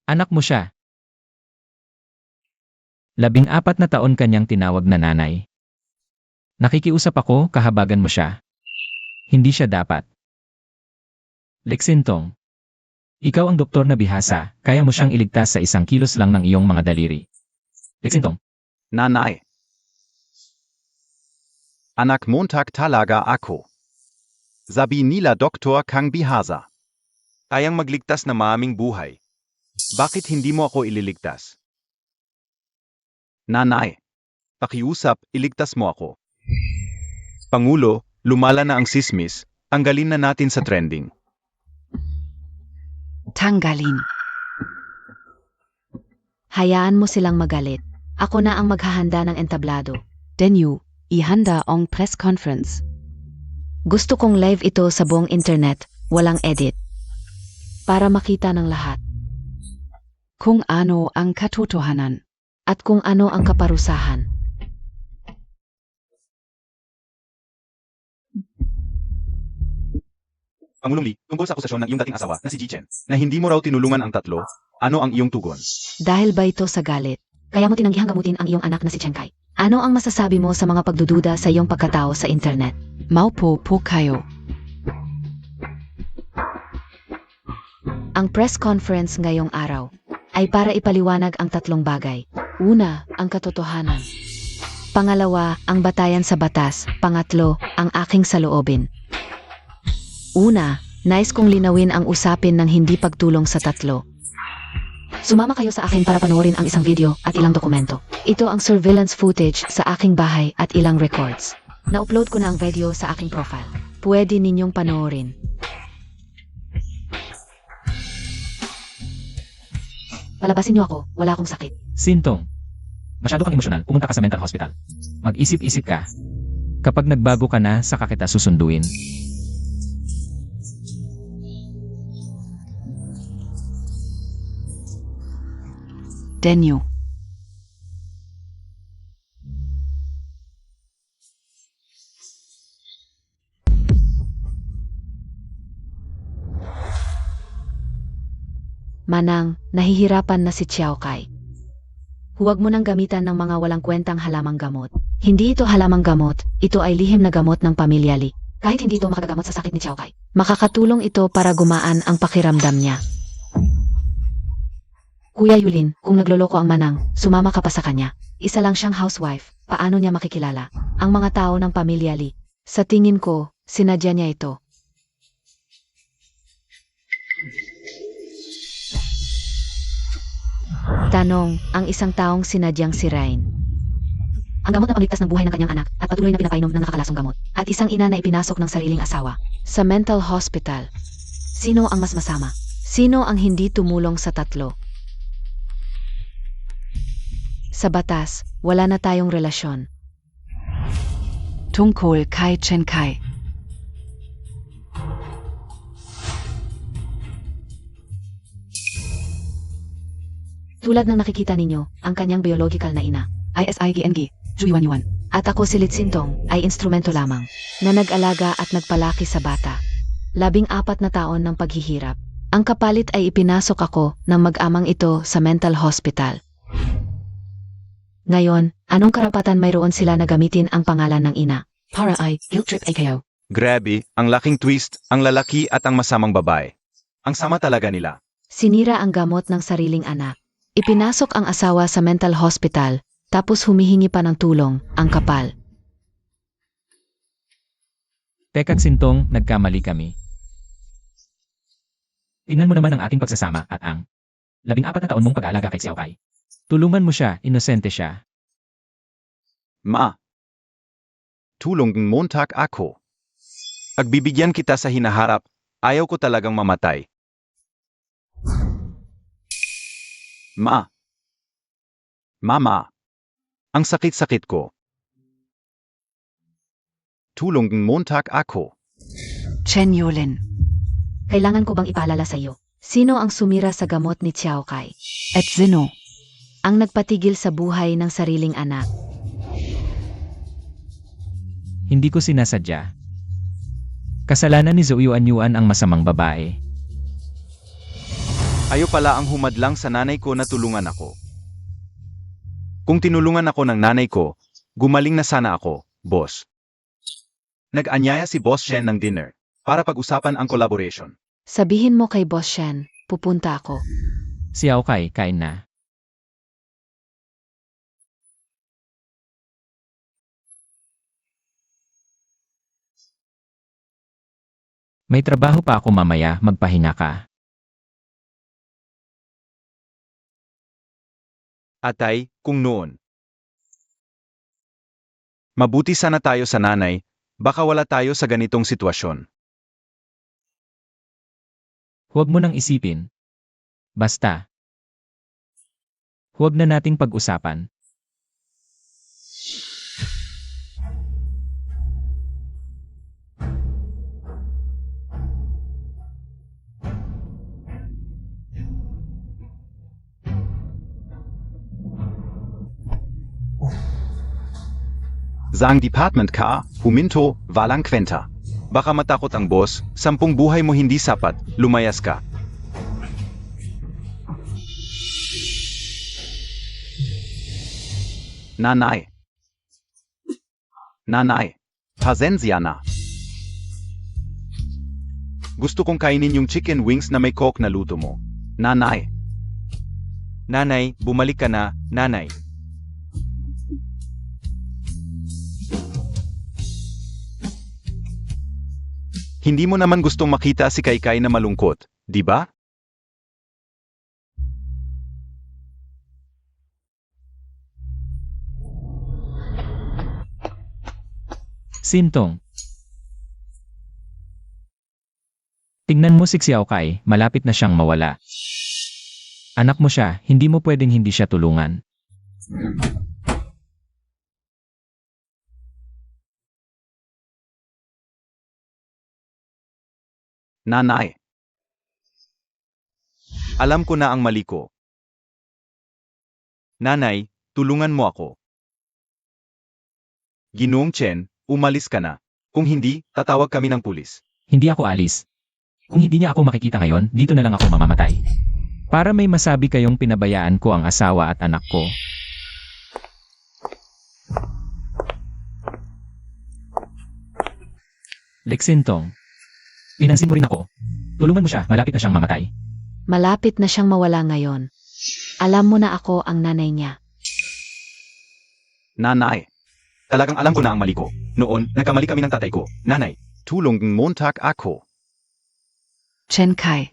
Anak mo siya. 14 na taon kanyang tinawag na nanay. Nakikiusap ako, kahabagan mo siya. Hindi siya dapat. Sintong. Ikaw ang doktor na bihasa, kaya mo siyang iligtas sa 1 kilos lang ng iyong mga daliri. Sintong. Nanay. Anak Montag talaga ako. Sabi nila Doktor Kang Bihasa. Kayang magligtas na maaming buhay. Bakit hindi mo ako ililigtas? Nanay. Pakiusap, iligtas mo ako. Pangulo, lumala na ang sismis, tanggalin na natin sa trending. tanggalin. Hayaan mo silang magalit. Ako na ang maghahanda ng entablado. Denyu, ihanda ang press conference. Gusto kong live ito sa buong internet, walang edit. Para makita ng lahat. Kung ano ang katotohanan. At kung ano ang kaparusahan. Pangulong Lee, tungkol sa akusasyon ng iyong dating asawa na si Ji Chen, na hindi mo raw tinulungan ang tatlo, ano ang iyong tugon? Dahil ba ito sa galit? Kaya mo tinanggihang gamutin ang iyong anak na si Chen Kai. Ano ang masasabi mo sa mga pagdududa sa iyong pagkatao sa internet? Maupo po kayo. Ang press conference ngayong araw ay para ipaliwanag ang 3 bagay. Una, ang katotohanan. Pangalawa, ang batayan sa batas. Pangatlo, ang aking saloobin. Una, nais kong linawin ang usapin ng hindi pagtulong sa 3. Sumama kayo sa akin para panoorin ang isang video at ilang dokumento. Ito ang surveillance footage sa aking bahay at ilang records. Na-upload ko na ang video sa aking profile. Pwede ninyong panoorin. Palabasin niyo ako, wala akong sakit. Sintong. Masyado kang emosyonal, pumunta ka sa mental hospital. Mag-isip-isip ka. Kapag nagbago ka na, saka kita susunduin. Denyu. Manang, nahihirapan na si Xiao Kai. Huwag mo nang gamitan ng mga walang kwentang halamang gamot. Hindi ito halamang gamot, ito ay lihim na gamot ng pamilya Lee. Kahit hindi ito makagagamot sa sakit ni Xiao Kai, makakatulong ito para gumaan ang pakiramdam niya. Kuya Yulin, kung nagloloko ang Manang, sumama ka pa sa kanya. Isa lang siyang housewife, paano niya makikilala ang mga tao ng pamilya Lee? Sa tingin ko, sinadya niya ito. Tanong, ang isang taong sinadyang sirain. Ang gamot na pangligtas ng buhay ng kanyang anak at patuloy na pinapainom ng nakakalasong gamot. At isang ina na ipinasok ng sariling asawa sa mental hospital. Sino ang mas masama? Sino ang hindi tumulong sa 3? Sa batas, wala na tayong relasyon. Tungkol kay Chen Kai. Tulad ng nakikita ninyo, ang kanyang biological na ina. ISIGNG, Juyuan. At ako si Sintong ay instrumento lamang na nag-alaga at nagpalaki sa bata. 14 na taon ng paghihirap. Ang kapalit ay ipinasok ako ng mag-amang ito sa mental hospital. Ngayon, anong karapatan mayroon sila na gamitin ang pangalan ng ina? Para ay guilt trip ay kayo. Grabe, ang laking twist, ang lalaki at ang masamang babae. Ang sama talaga nila. Sinira ang gamot ng sariling anak. Ipinasok ang asawa sa mental hospital, tapos humihingi pa ng tulong, ang kapal. Teka't Sintong, nagkamali kami. Tingnan mo naman ang ating pagsasama at ang 14 na taon mong pag-aalaga kay Xiao Kai. Tulungan mo siya, inosente siya. Ma. Tulong ng Montag ako. Pagbibigyan kita sa hinaharap, ayaw ko talagang mamatay. Ma. Mama. Ang sakit-sakit ko. Tulong ng Montag ako. Chen Yulin. Kailangan ko bang ipaalala sa iyo? Sino ang sumira sa gamot ni Xiao Kai? Et Zino. Ang nagpatigil sa buhay ng sariling anak. Hindi ko sinasadya. Kasalanan ni Zhou Yuanyuan ang masamang babae. Ayo pala ang humadlang sa nanay ko na tulungan ako. Kung tinulungan ako ng nanay ko, gumaling na sana ako, boss. Nag-anyaya si Boss Shen ng dinner para pag-usapan ang collaboration. Sabihin mo kay Boss Shen, pupunta ako. Xiao Kai, kain na. May trabaho pa ako mamaya, magpahinga ka. Atay, kung noon. Mabuti sana tayo sa nanay, baka wala tayo sa ganitong sitwasyon. Huwag mo nang isipin. Basta. Huwag na nating pag-usapan. Sang Department ka, huminto, walang kwenta. Baka matakot ang boss, 10 buhay mo hindi sapat, lumayas ka. Nanay. Nanay. Pasensya na. Gusto kong kainin yung chicken wings na may coke na luto mo. Nanay. Nanay, bumalik ka na, nanay. Hindi mo naman gustong makita si Kaikai na malungkot, di ba? Sintong. Tingnan mo si Xiao Kai, malapit na siyang mawala. Anak mo siya, hindi mo pwedeng hindi siya tulungan. Nanay. Alam ko na ang mali ko. Nanay, tulungan mo ako. Ginoong Chen, umalis ka na. Kung hindi, tatawag kami ng pulis. Hindi ako alis. Kung hindi niya ako makikita ngayon, dito na lang ako mamamatay. Para may masabi kayong pinabayaan ko ang asawa at anak ko. Lexintong. Pinansin mo rin ako. Tulungan mo siya, malapit na siyang mamatay. Malapit na siyang mawala ngayon. Alam mo na ako ang nanay niya. Nanay. Talagang alam ko na ang mali ko. Noon, nagkamali kami ng tatay ko. Nanay, tulong ng Montag ako. Chen Kai.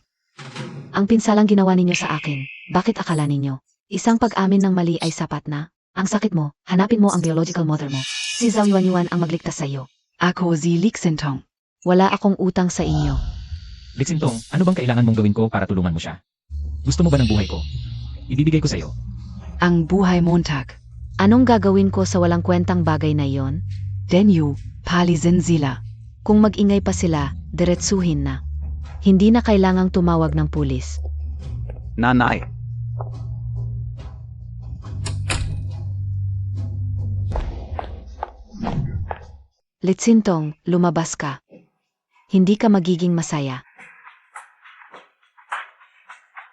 Ang pinsalang ginawa ninyo sa akin, bakit akala ninyo? Isang pag-amin ng mali ay sapat na? Ang sakit mo, hanapin mo ang biological mother mo. Si Zhao Yuanyuan ang magligtas sa iyo. Ako si Lixintong. Wala akong utang sa inyo. Lexintong, ano bang kailangan mong gawin ko para tulungan mo siya? Gusto mo ba ng buhay ko? Ibibigay ko sa iyo. Ang buhay Montag. Anong gagawin ko sa walang kwentang bagay na iyon? Denyu, palizin sila. Kung mag-ingay pa sila, diretsuhin na. Hindi na kailangang tumawag ng pulis. Nanay. Litsintong, lumabas ka. Hindi ka magiging masaya.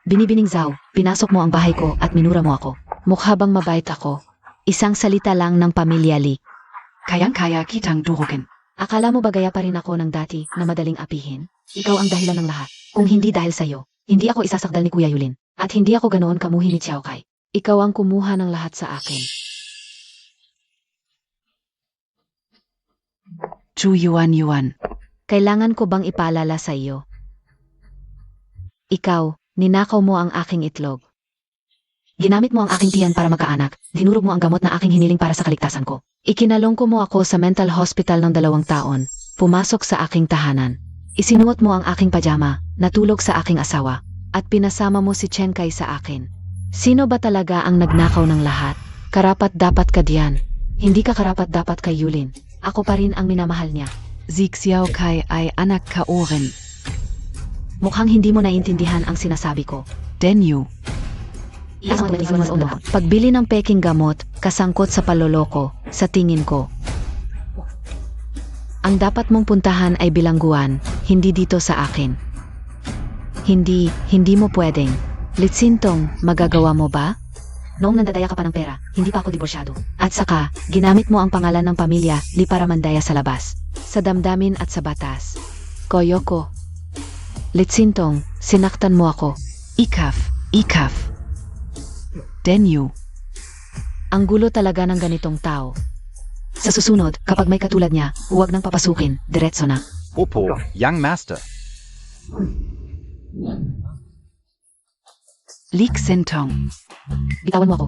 Binibining Zhao, pinasok mo ang bahay ko at minura mo ako. Mukha bang mabait ako? Isang salita lang ng pamilya Li. Kayang-kaya kitang durugin. Akala mo ba gaya pa rin ako ng dati na madaling apihin? Ikaw ang dahilan ng lahat. Kung hindi dahil sa'yo, hindi ako isasakdal ni Kuya Yulin. At hindi ako ganoon kamuhi ni Xiao Kai. Ikaw ang kumuha ng lahat sa akin. Zhu Yuan. Kailangan ko bang ipaalala sa iyo? Ikaw, ninakaw mo ang aking itlog. Ginamit mo ang aking tiyan para magkaanak. Dinurog mo ang gamot na aking hiniling para sa kaligtasan ko. Ikinalong ko mo ako sa mental hospital ng 2 taon. Pumasok sa aking tahanan. Isinuot mo ang aking pajama, natulog sa aking asawa, at pinasama mo si Chen Kai sa akin. Sino ba talaga ang nagnakaw ng lahat? Karapat dapat ka diyan. Hindi ka karapat dapat kay Yulin. Ako pa rin ang minamahal niya. Si Xiao Kai ay anak ka rin. Mukhang hindi mo naiintindihan ang sinasabi ko. Denyu. Pagbili ng peking gamot, kasangkot sa paloloko, sa tingin ko. Ang dapat mong puntahan ay bilangguan, hindi dito sa akin. Hindi mo pwedeng. Litsintong, magagawa mo ba? Noong nandadaya ka pa ng pera, hindi pa ako diborsyado. At saka, ginamit mo ang pangalan ng pamilya, Li para mandaya sa labas. Sa damdamin at sa batas. Koyoko. Litsintong, sinaktan mo ako. Ikaf. Denyu. Ang gulo talaga ng ganitong tao. Sa susunod, kapag may katulad niya, huwag nang papasukin, diretso na. Opo, young master. Lik Sintong. Bitawan mo ako.